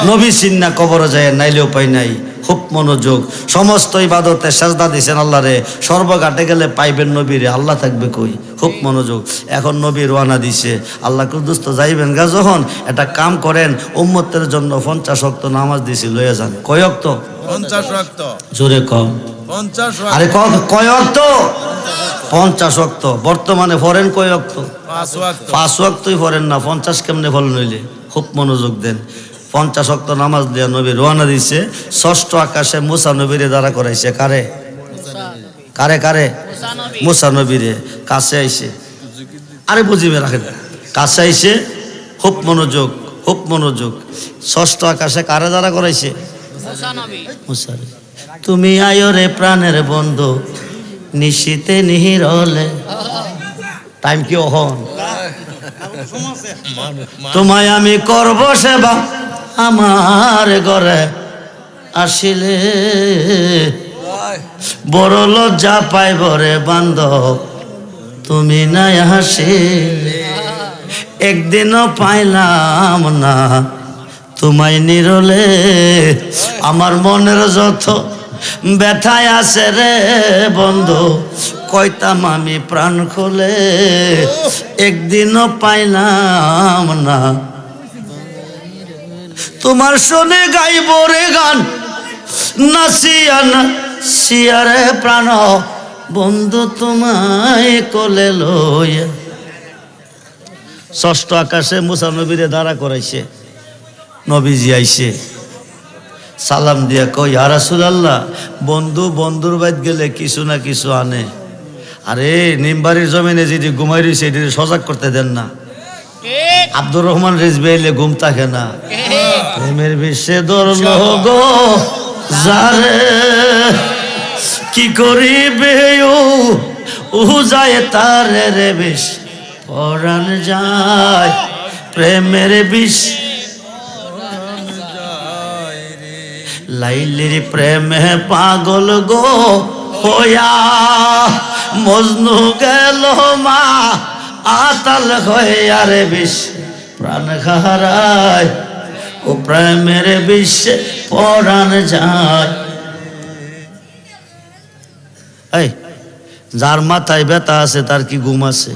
নবী চিন্না কবরে যায় নাইলে উপায় নাই। খুব মনোযোগ। সমস্ত ইবাদতে সাজদা দিছেন আল্লাহ রে, সর্বঘাটে গেলে পাইবেন নবীরে, আল্লাহ থাকবে কই? খুব মনোযোগ। এখন নবী রওনা দিছে। আল্লাহ কুদুস্ত যাইবেন গা যখন, একটা কাম করেন, উম্মতের জন্য 50 ওয়াক্ত নামাজ দিছি, লইয়া যান। কয় ওয়াক্ত? 50 ওয়াক্ত। জোরে কম। 50 ওয়াক্ত। আরে কয় ওয়াক্ত? 50 ওয়াক্ত। বর্তমানে পড়েন কয় ওয়াক্ত? 5 ওয়াক্ত। 5 ওয়াক্তই পড়েন না, 50 কেমনে ফল নইলে? খুব মনোযোগ দেন। 50 ওয়াক্ত নামাজ দিয়া নবী রওনা দিছে। ষষ্ঠ আকাশে মুসা নবীরে দাঁড়া করাইছে। কারে? কারে কারে? মুসা নবীরে। কাছে আইছে। আরে বুঝিবে রাখেন। কাছে আইছে। খুব মনোযোগ, খুব মনোযোগ। ষষ্ঠ আকাশে কারে দাঁড়া করাইছে? মুসা। তুমি আয়ো রে প্রাণের বন্ধু, নিশীতে নিহিরলে। টাইম কি অহন? তোমায় আমি করব সেবা, আমার ঘরে আসিলে বড় লজ্জা পাইব রে বান্ধব, তুমি নাই হাসিলে। একদিনও পাইলাম না তোমায় নিরলে, আমার মনের যত ব্যথায় আছে রে বন্ধু, কইতাম আমি প্রাণ খুলে, একদিনও পাইলাম না। তোমার শোনে গাইব রে গান, নাচিয়া নাচিয়া রে প্রাণ বন্ধু তোমায় কোলে লইয়া। ষষ্ঠ আকাশে মুসা নবীরে দাঁড়া করাইছে। নবীজি আইছে, সালাম দিয়া কই ইয়া রাসূলুল্লাহ, বন্ধু বন্ধুর বাইত গেলে কিছু না কিছু আনে। আরে নিমবাড়ির জমিনে যদি ঘুমাই রয়েছে এটি সজাগ করতে দেন না। আব্দুর রহমান রিজভী এলে ঘুম থাকে না। প্রেমের বিশ্বে ধরল গো যারে, কি করিবে ও যায় তারে রে বিষ পরাণ যায়, প্রেমের বিষ লাইলির প্রেমে পাগল গো হইয়া, মজনু গেল মা আতাল হইয়া রে বিষ প্রাণ হারায়, ও প্রেমের বিশ্বে পরাণ যায়। এই যার মাথায় ব্যথা আছে তার কি ঘুম আছে?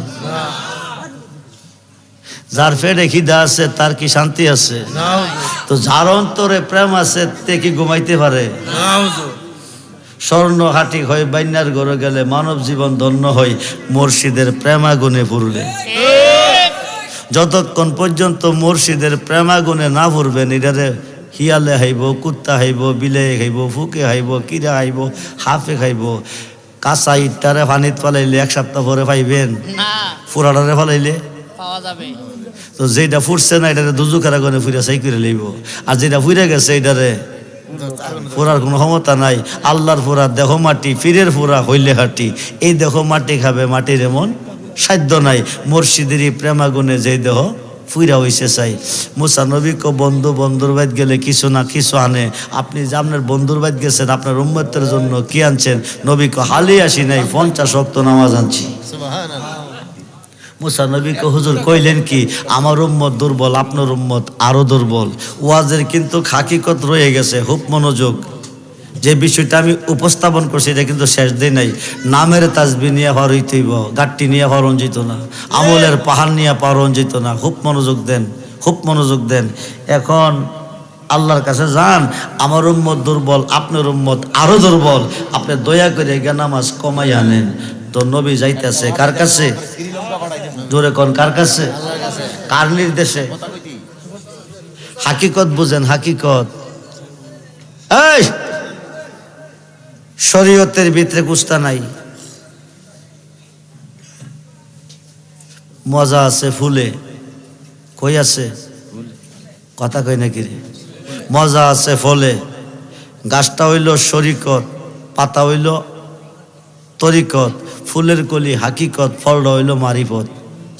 যার পেটে খিদা আছে তার কি শান্তি আছে? তো যার অন্তরে প্রেম আছে তে কি ঘুমাইতে পারে? স্বর্ণ হাটি হয় বাইনার ঘরে গেলে মানব জীবন ধন্য হয় মুর্শিদের প্রেমাগুনে পড়লে। যতক্ষণ পর্যন্ত মুর্শিদের প্রেমাগুনে না পড়বেন, এটারে হিয়ালে হাইব, কুত্তা হাইব, বিলে খাইব, ফুকে হাইব, কিরা হাইব, হাফে খাইব। কাঁচা ইটটারে পানিত ফালাইলে 1 সপ্তাহ পরে পাইবেন, ফুরাটারে ফালাইলে পাওয়া যাবে। তো যেটা ফুটছে না এটারে দুজুকের আগুনে ফুইরা সাই করে লইব, আর যেটা ফুইরে গেছে এটারে ফুরার কোনো ক্ষমতা নাই। আল্লাহর ফুরা দেহ মাটি, পীরের ফুরা হইলে হাটি। এই দেহ মাটি খাবে, মাটির এমন সাধ্য নাই। মুর্শিদেরই প্রেমাগুনে যেই দেহ ফুইরা হইছে চাই। মুসা নবী কো বন্ধু বন্ধুর বাইত গেলে কিছু না কিছু আনে। আপনি যে আপনার বন্ধুর বাইত গেছেন, আপনার উম্মতের জন্য কি আনছেন? নবী কো হালি আসি নাই, 50 ওয়াক্ত নামাজ আনছি। মুসা নবী কো হুজুর কইলেন কি? আমার উম্মত দুর্বল, আপনার উম্মত আরো দুর্বল। ওয়াজের কিন্তু হাকিকত রয়ে গেছে, খুব মনোযোগ। যে বিষয়টা আমি উপস্থাপন করছি এটা কিন্তু শেষ দিন নাই। নামের তাসবিহ নিয়ে পার হইতেইব, গাট্টি নিয়ে পারন যেত না, আমলের পাহাড় নিয়ে পারন যেত না। খুব মনোযোগ দেন, খুব মনোযোগ দেন। এখন আল্লাহর কাছে যান, আমার উম্মত দুর্বল, আপনার উম্মত আরো দুর্বল। আপনি দয়া করে গিয়ে নামাজ কমাই আনেন। তো নবী যাইতেছে কার কাছে? জোরে কোন কার কাছে? কার নির্দেশে? হাকিকত বুঝেন, হাকিকত। এই শরীয়তের ভিতরে গুস্তা নাই, মজা আছে ফুলে। কই আছে? কথা কই নাকি রে? মজা আছে ফলে। গাছটা হইল শরীকত, পাতা হইল তরিকত, ফুলের কলি হাকিকত, ফলটা হইল মারিফত।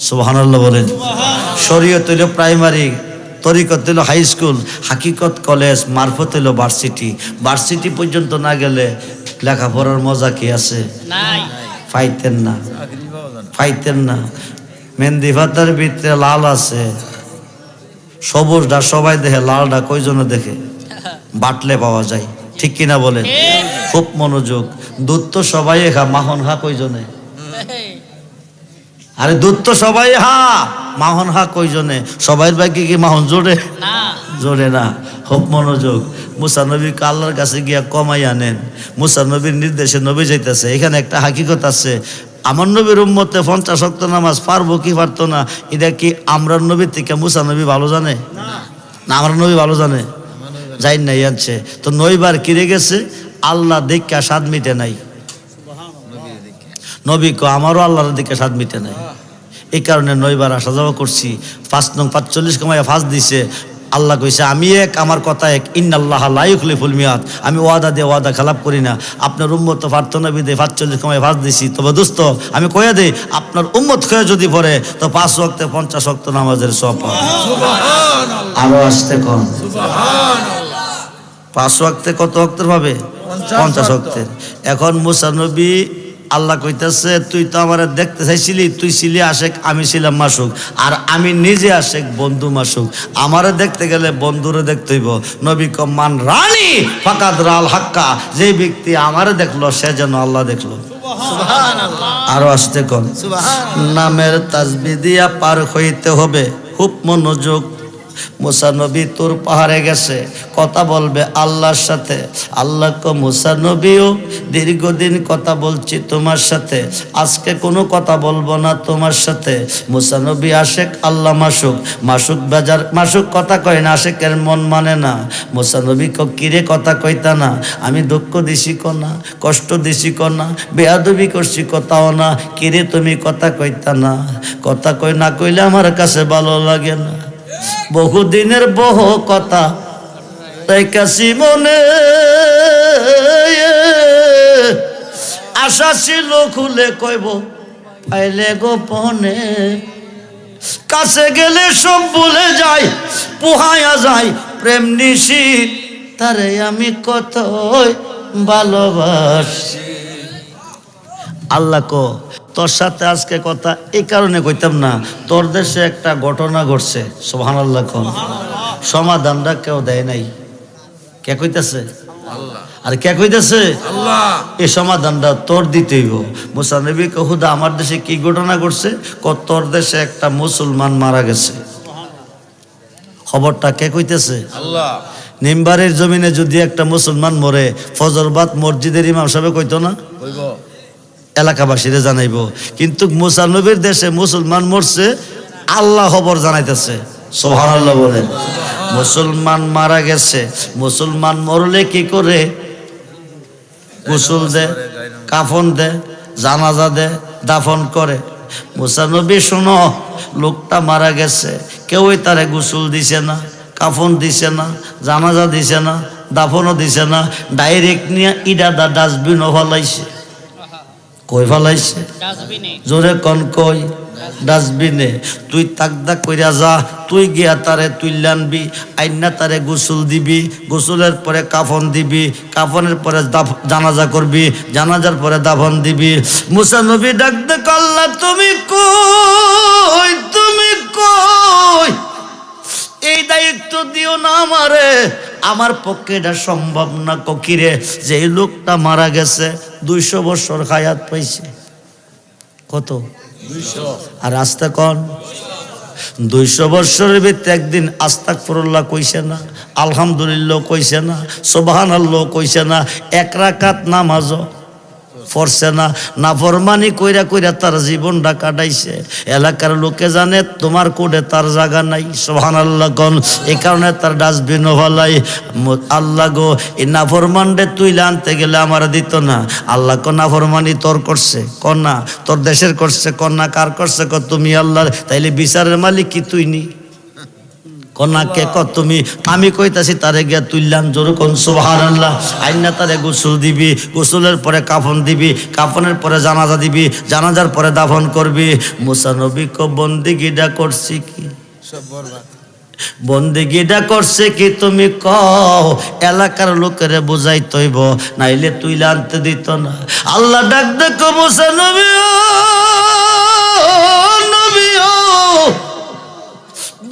সুবহানাল্লাহ বলেন। শরীয়ত হইল প্রাইমারি, তরিকত হইল হাই স্কুল, হাকিকত কলেজ, মারফত হইল ভার্সিটি। ভার্সিটি পর্যন্ত না গেলে লেখাপড়ার মজা কি আছে? নাই। পাইতেন না, পাইতেন না। মেহেন্দি পাতার ভিতরে লাল আছে, সবুজটা সবাই দেখে, লালটা কয়জনে দেখে? বাটলে পাওয়া যায়, ঠিক কিনা বলেন? খুব মনোযোগ। দুধ তো সবাই খা, মাখন খা কয়জনে? আরে দুধ তো সবাই হা, মাখন হা কয়জনে? সবাই বাকি কি মাখন জোরে? না, জোরে না। খুব মনোযোগ। মুসা নবী আল্লাহর কাছে গিয়া কমাই আনেন। মুসা নবীর নির্দেশে নবী যাইতেছে। এখানে একটা হাকিকত আছে, আমার নবীর উম্মতে 50 ওয়াক্ত নামাজ পারবো কি পারতো না, এটা কি আমরার নবীর থেকে মুসা নবী ভালো জানে? না, আমার নবী ভালো জানে? যাই নাই আনছে। তো 9 বার কিরে গেছে, আল্লাহ দেখা স্বাদ মিটে নাই। নবী কো আমারও আল্লাহর দিকে স্বাদ মিটে নাই, এই কারণে 9 বার আসা যাওয়া করছি। 5 নং 45 কমায় ফাঁস দিছে। আল্লাহ কইছে আমি এক, আমার কথা এক। ইন্নাল্লাহ লা ইখলিফুল মিয়াদ। আমি ওয়াদা দিয়ে ওয়াদা খেলাপ করি না। আপনার উম্মত পারতো না বিদে 45 কমায় ফাঁস দিছি। তবে দোস্ত আমি কয়ে দেই, আপনার উম্মত হয়ে যদি পড়ে তো 5 ওয়াক্তে 50 ওয়াক্ত নামাজের সওয়াব পাবে। আরো আসতে কোন 5 ওয়াক্তে কত ওয়াক্তের পাবে? 50 ওয়াক্তের। এখন মুসা নবী আল্লাহ কইতাছে তুই তো আমারে দেখতে চাইছিলি, তুই ছিলি আশেক, আমি ছিলাম মাসুক। আর আমি নিজে আশেক, বন্ধু মাসুক। আমারে দেখতে গেলে বন্ধুরে দেখতে হইব। নবী কম মান রানী ফাকাদ রাল হাক্কা, যে ব্যক্তি আমারে দেখলো সে যেন আল্লাহ দেখলো। আরো আসতে কম। নামের তাসবিহ দিয়া পার হইতে হবে, খুব মনোযোগ। মুসা নবী তোর পাহাড়ে গেছে, কথা বলবে আল্লাহর সাথে। আল্লাহ কো মুসা নবীও দীর্ঘদিন কথা বলছি তোমার সাথে, আজকে কোনো কথা বলবো না তোমার সাথে। মুসা নবী আশেক, আল্লাহ মাসুক। মাসুক বাজার, মাসুক কথা কয় না, আশেকের মন মানে না। মুসা নবী কো কিরে কথা কইতা না? আমি দুঃখ দিছি কনা, কষ্ট দিছি কনা, বেয়াদবি করছি কথাও না। কিরে তুমি কথা কইতা না? কথা কই না কইলে আমার কাছে ভালো লাগে না। বহুদিনের বহু কথা তাই কাশি মনে, আশা ছিল খুলে কইব পাইলে গোপনে। কাছে গেলে সব ভুলে যাই, পোহায়া যায় প্রেম নিশি, তারে আমি কতই ভালোবাসি। আল্লাহ কো তোর সাথে আজকে কথা এই কারণে কইতাম না, তোর দেশে একটা ঘটনা ঘটছে। সুবহানাল্লাহ কোন। সমাধানটা কেউ দেয় নাই। কে কইতাছে? আর কে কইতাছে? আল্লাহ। এই সমাধানটা তোর দিতেই হইব। মুসা নবী কো হুদা আমার দেশে কি ঘটনা ঘটছে? তোর দেশে একটা মুসলমান মারা গেছে। খবরটা কে কইতেছে? আল্লাহ। নিম্বারের জমিনে যদি একটা মুসলমান মরে, ফজরবাদ মসজিদের ইমাম সাহেব কইতো না, কইব এলাকাবাসীরা জানাইব। কিন্তু মুসা নবীর দেশে মুসলমান মরছে, আল্লাহ খবর জানাইতেছে। সুবহানাল্লাহ বলেন। মুসলমান মারা গেছে, মুসলমান মরলে কি করে? গোসল দে, কাফন দে, জানাজা দে, দাফন করে। মুসা নবী শোনো, লোকটা মারা গেছে, কেউই তারে গোসল দিছে না, কাফন দিছে না, জানাজা দিছে না, দাফনও দিছে না, ডাইরেক্ট নিয়ে ইডাদা ডাস্টবিনও ফলাইছে। কই ফলাইছে? ডাস্টবিনে। জোরে কন কই? ডাস্টবিনে। তুই তাকদা কইরা যা, তুই গিয়া তারে তুইলা আনবি, আইনা তারে গোসল দিবি, গোসলের পরে কাফন দিবি, কাফনের পরে জানাজা করবি, জানাজার পরে দাফন দিবি। মুসা নবী ডাক দে, আল্লাহ তুমি কই, তুমি কই? এই দায়িত্ব দিও না আমারে, আমার পক্ষে এটা সম্ভব না। ককিরে, যে এই লোকটা মারা গেছে 200 বছর হায়াত পাইছে। কত? 200। আর আস্তে কন 200 বছরের ভিতরে একদিন আস্তাগফিরুল্লাহ কইছে না, আলহামদুলিল্লাহ কইছে না, সুবহানাল্লাহ কইছে না, এক রাকাত নামাজও পড়ছে না। নাফরমানি কইরা কইরা তার জীবনটা কাটাইছে। এলাকার লোকে জানে তোমার কোডে তার জায়গা নাই। সুবহানাল্লাহ কোন? এই কারণে তার ডাস্টবিন ভালাই। আল্লাহ গো, এই নাফরমানডে তুইলা আনতে গেলে আমার দিত না। আল্লাহ কো নাফরমানি তোর করছে? কর না। তোর দেশের করছে? কর না। কার করছে? কর তুমি আল্লাহর। তাইলে বিচারের মালিক কি তুই নি? কন্যাকে কত তুমি? আমি কইতাছি তারে গিয়া তুললাম। জোর কোন সুবহানাল্লাহ। আইনা তারে গোসল দিবি, গোসলের পরে কাফন দিবি, কাফনের পরে জানাজা দিবি, জানাজার পরে দাফন করবি। মুসা নবী কো বন্দেগীটা করছি কি? সব বরবাদ। বন্দেগীটা করছে কি তুমি কও? এলাকার লোকেরে বুঝাই তৈব, নাইলে তুইলা আনতে দিত না। আল্লাহ ডাক দেখো, মুসা নবী ও নবী ও,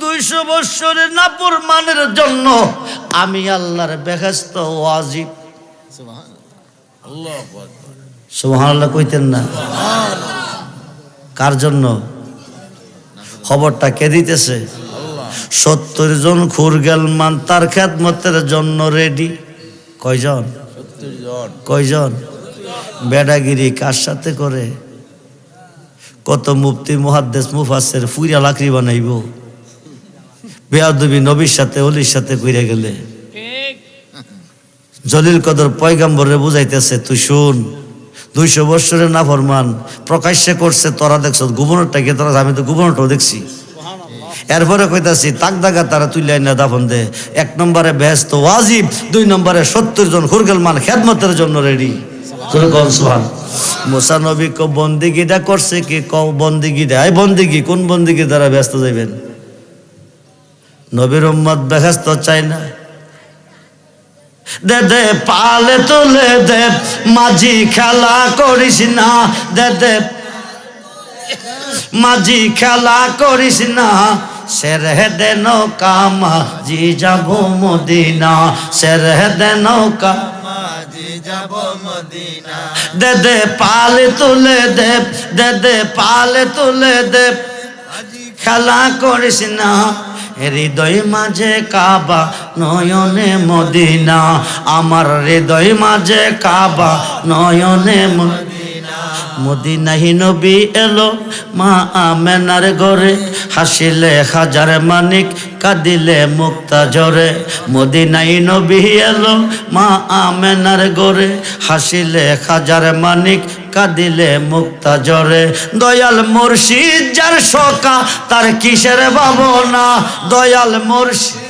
200 বছরের নাফরমানের জন্য আমি আল্লাহর বেহেশত ওয়াজিব। আল্লাহু আকবার। সুবহানাল্লাহ কইতেন না? কার জন্য? খবরটা কে দিতেছে? 70 জন খুরগেলমান তার খেদমতের জন্য রেডি। কয়জন? 70 জন। কয়জন? বেডাগিরি কার সাথে করে? কত মুফতি মুহাদ্দিস মুফাসসির ফুইরা লাকড়ি বানাইব। বেয়াদবি নবীর সাথে ওলির সাথে কইরা গেলে। ঠিক। জলিল কদর পয়গাম্বরে বুঝাইতেছে, তুই শুন, 200 বছরের নাফরমান প্রকাশ্যে করছে, তোরা দেখছ গোপনটাকে, তোরা আমি তো গোপনটাও দেখছি। এরপরে কইতাছি তাকদাগা তারা তুইলাই না দাফন দে। 1 নম্বরে বেহেশত ওয়াজিব, 2 নম্বরে 70 জন খুরগেলমান খেদমতের জন্য রেডি। মুসা নবী কো বন্দিগিটা করছে কি? কও বন্দিগিটা। এই বন্দিগি কোন বন্দিগি দ্বারা ব্যস্ত যাইবেন? নবীর উম্মত বেহেশত চাই না। দে দে পালে তুলে দে, মাঝি খেলা করিস না। দে দে মাঝি খেলা করিস না। সেরে দে নৌকা, মাঝি যাব মদিনা। সেরে দে নৌকা, মাঝি যাব মদিনা। দে দে পালে তুলে দে, দে দে পালে তুলে দে, খেলা করিস না। হৃদয় মাঝে কাবা, নয়নে মদিনা। আমার হৃদয় মাঝে কাবা, নয়নে মদিনা। মদিনাহি নবী এলো মা আমেনার ঘরে, হাসিলে হাজার মানিক, কাঁদিলে মুক্তা ঝরে। মদিনাহি নবী এলো মা আমেনার ঘরে, হাসিলে হাজার মানিক, কাঁদিলে মুক্তা ঝরে। দয়াল মুর্শিদ যার সকা, তার কিসের ভাবনা? দয়াল মুর্শিদ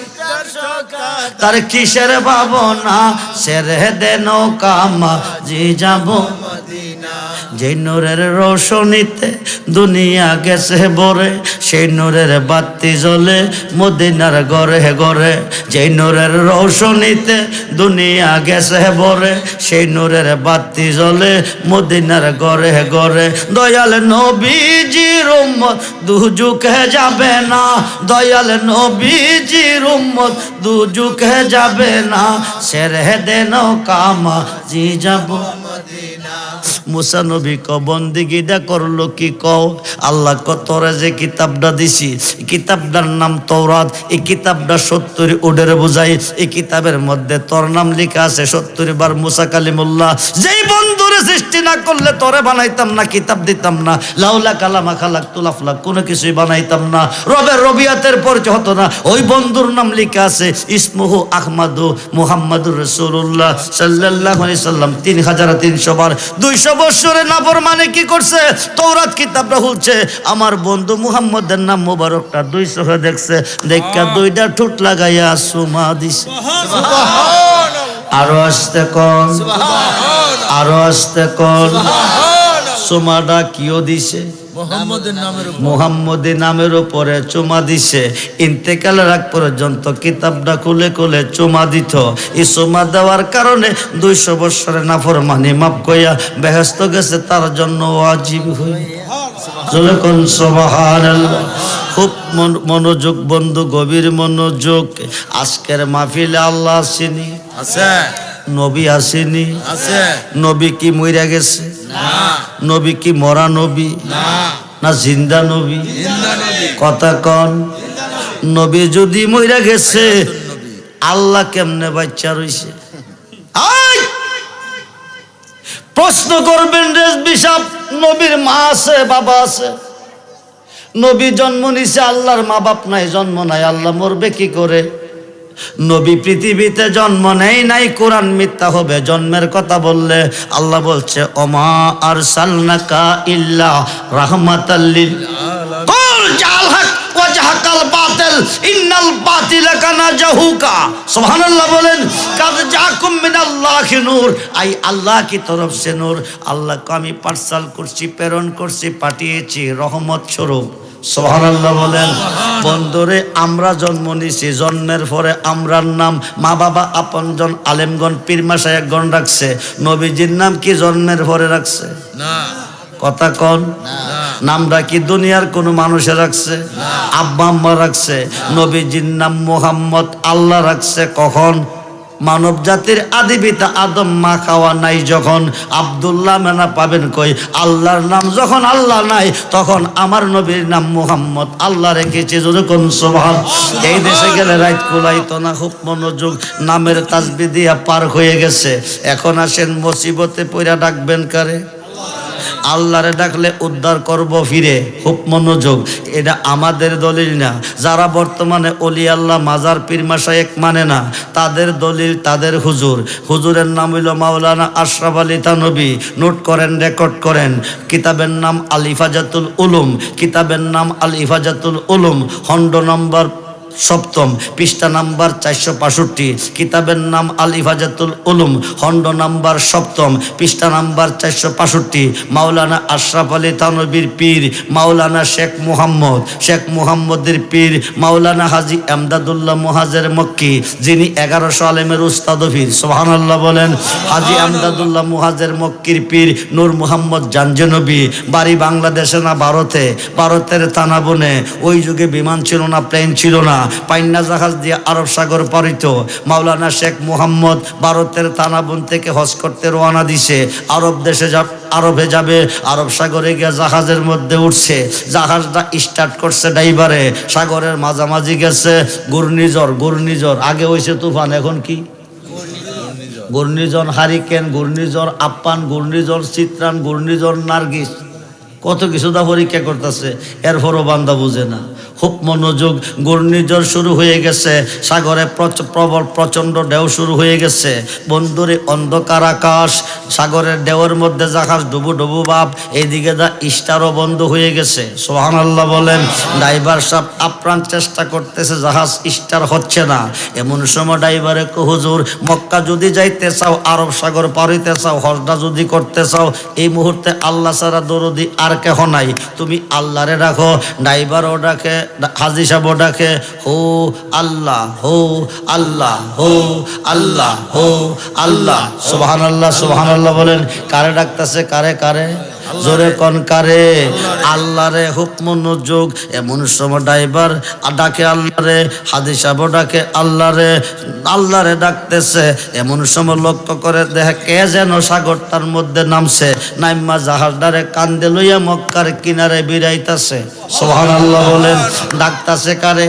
তার কিসের ভাবনা? সেরে দে নৌকা, মাঝি যাব মদিনা। যে নূরের রোশনীতে দুনিয়া গেছে ভরে, সেই নূরের বাতি জ্বলে মদিনার ঘরে ঘরে। যে নূরের রোশনীতে দুনিয়া গেছে ভরে, সেই নূরের বাতি জ্বলে মদিনার ঘরে ঘরে। দয়াল নবীজির উম্মত দুজুকে যাবে না। দয়াল নবীজির উম্মত দুজুকে যাবে না। সেরে দে নৌকা, মাঝি যাব মদিনা। মুসা নবী ক বন্দিগিটা করলো কি? কও আল্লাহ ক তোরে যে কিতাবটা দিছি, কিতাবটার নাম তওরাত। এই কিতাবটা 70 ওডের বুঝাই। এই কিতাবের মধ্যে তোর নাম লেখা আছে 70 বার মুসা কালিমুল্লাহ। যেই বন্ধুরে সৃষ্টি না করলে তোরে বানাইতাম না, কিতাব দিতাম না। লাউলা কালামা খালাকতুল আফলাক, কোনো কিছুই বানাইতাম না। রবের রবিয়াতের পরিচয় হতো না। ওই বন্ধুর নাম লেখা আছে ইসমুহু আহমাদু মুহাম্মাদুর রাসূলুল্লাহ সাল্লাল্লাহু আলাইহি সাল্লাম 3300 বার। 200 বছরের নাফরমানি কি করছে? তওরাত কিতাবটা খুলছে, আমার বন্ধু মুহাম্মদের নাম মোবারকটা 200 দেখছে, দেখা 2টা ঠোঁট লাগাইয়া সুমা দিছে। সুবহানাল্লাহ। আরো আসতে কোন, আরো আসতে কোন। চুমাটা কিও দিছে? মুহাম্মদের নামের উপরে চুমা দিছে। ইন্তেকালের আগ পর্যন্ত কিতাবটা খুলে খুলে চুমা দিত। এই চুমা দেওয়ার কারণে 200 বছরের নাফরমানি মাফ কইয়া বেহেশত গেছে, তার জন্য ওয়াজিব হই। যখন সুবহানাল্লাহ। খুব মনোযোগ বন্ধু, গভীর মনোযোগ। আজকের মাহফিলে আল্লাহ আসেনি, আছে নবী আসেনি। আছে নবী কি মইরা গেছে? না নবী কি মরা নবী না জিন্দা নবী? কথা কন। নবী যদি মইরা গেছে, আল্লাহ কেমনে বাচ্চা রইছে? আই প্রশ্ন করবেন রেজবি সাহেব, নবীর মা আছে, বাবা আছে। নবী জন্ম নিছে, আল্লাহর মা বাপ নাই, জন্ম নাই, আল্লাহ মরবে কি করে? নবী পৃথিবীতে জন্ম নেই নাই, কোরআন মিথ্যা হবে জন্মের কথা বললে। আল্লাহ বলছে ওমা আরসালনাকা ইল্লা রাহমাতাল লিল কুল জাল হক ওয়া জাহাকাল বাতিল ইন্নাল বাতিলা কানা জাহুকা। সুবহানাল্লাহ বলেন। কাদ জাকুম মিনাল্লাহি নূর, আই আল্লাহ কি তরফ সে নূর। আল্লাহ কে আমি পার্সাল করছি, প্রেরণ করছি, পাঠিয়েছি রহমত স্বরূপ। সুবহানাল্লাহ বলেন। বন্ধুরে, আমরা জন্ম নিছি, জন্মের পরে আমরার নাম মা বাবা আপনজন আলেমগণ পীর মাশায়েখগণ রাখছে। নবীজির নাম কি জন্মের পরে রাখছে? না কথা কন। নামটা কি দুনিয়ার কোন মানুষে রাখছে? আব্বা আম্মা রাখছে। নবীজির নাম মুহাম্মদ আল্লাহ রাখছে কখন? মানব জাতির আদি পিতা আদম মা খাওয়া নাই যখন। আব্দুল্লাহ মেনা পাবেন কই? আল্লাহর নাম যখন আল্লাহ নাই, তখন আমার নবীর নাম মুহাম্মদ আল্লাহ রেখেছে। যখন সুবহান। এই দেশে গেলে রাত কুলাইতো না। খুব মনোযোগ। নামের তাসবিহ দিয়া পার হয়ে গেছে। এখন আসেন মুসিবতে পইরা ডাকবেন কারে? আল্লাহরে ডাকলে উদ্ধার করব ফিরে। খুব মনোযোগ। এটা আমাদের দলিল না। যারা বর্তমানে অলি আল্লাহ মাজার পীর মাশায়েখ মানে না, তাদের দলিল, তাদের হুজুর। হুজুরের নাম হইল মাওলানা আশরাফ আলী থানভী। নোট করেন, রেকর্ড করেন। কিতাবের নাম আল ইফাজাতুল উলুম। কিতাবের নাম আল ইফাজাতুল উলুম, খণ্ড নম্বর 7, পৃষ্ঠা নাম্বার 465। কিতাবের নাম আল ইফাজাতুল উলুম, খণ্ড নাম্বার 7, পৃষ্ঠা নাম্বার 465। মাওলানা আশরাফ আলী থানভীর পীর মাওলানা শেখ মুহাম্মদের পীর মাওলানা হাজী এমদাদুল্লাহ মুহাজের মক্কি, যিনি 1100 আলেমের উস্তাদ ও পীর। সুবহানাল্লাহ বলেন। হাজী এমদাদুল্লাহ মুহাজের মক্কির পীর নূর মুহাম্মদ জানজনবী। বাড়ি বাংলাদেশে না ভারতে? ভারতের তানাবনে। ওই যুগে বিমান ছিল না, প্লেন ছিল না, পাইন্না জাহাজ দিয়ে আরব সাগর পারিত। মাওলানা শেখ মুহাম্মদ ভারতের তানাবন থেকে হজ করতে রওনা দিছে। আরবে যাবে। আরব সাগরে গিয়ে জাহাজের মধ্যে উঠছে। জাহাজটা স্টার্ট করছে ড্রাইভারে। সাগরের মাঝামাঝি গেছে। ঘূর্ণিঝড়। আগে হয়েছে তুফান, এখন কি? ঘূর্ণিঝড় হারিকেন, ঘূর্ণিঝড় আপ্পান, ঘূর্ণিঝড় চিত্রান, ঘূর্ণিঝড় নার্গিস, কত কিছু দা পরীক্ষা করতেছে। এরপরও বান্দা বুঝে না। খুব মনোযোগ। ঘূর্ণিঝড় শুরু হয়ে গেছে। সাগরে প্রবল প্রচণ্ড ঢেউ শুরু হয়ে গেছে। বন্ধুরে, অন্ধকার আকাশ, সাগরের ঢেউয়ের মধ্যে জাহাজ ডুবু ভাব। এইদিকে দা স্টারও বন্ধ হয়ে গেছে। সুবহানাল্লাহ বলেন। ড্রাইভার সাহেব আপ্রাণ চেষ্টা করতেছে, জাহাজ স্টার হচ্ছে না। এমন সময় ড্রাইভারে কো, হুজুর মক্কা যদি যাইতে চাও, আরব সাগর পার হইতে চাও, হজটা যদি করতে চাও, এই মুহূর্তে আল্লাহ ছাড়া দরদি আর কেহ নাই, তুমি আল্লাহরে রাখো। ড্রাইভারও ডাকে, হাজী সাহেবও ডাকে, হো আল্লাহ, হো আল্লাহ, হো আল্লাহ, হো আল্লাহ। সুবহানাল্লাহ, সুবহানাল্লাহ বলেন। কারে ডাকতেছে? কারে? জোরে কোন কারে? আল্লাহরে। খুব মনোযোগ। এমন সময় ড্রাইভার ডাকে আল্লাহরে, হাজী সাহেবও ডাকে আল্লাহরে ডাকতেছে। এমন সময় লক্ষ্য করে দেখে কে যেন সাগরটার মধ্যে নামছে। নাইমা জাহাজটারে কান্দে লইয়া মক্কার কিনারে বিরাইতাছে। সুবহানাল্লাহ বলেন। ডাকতাছে কারে?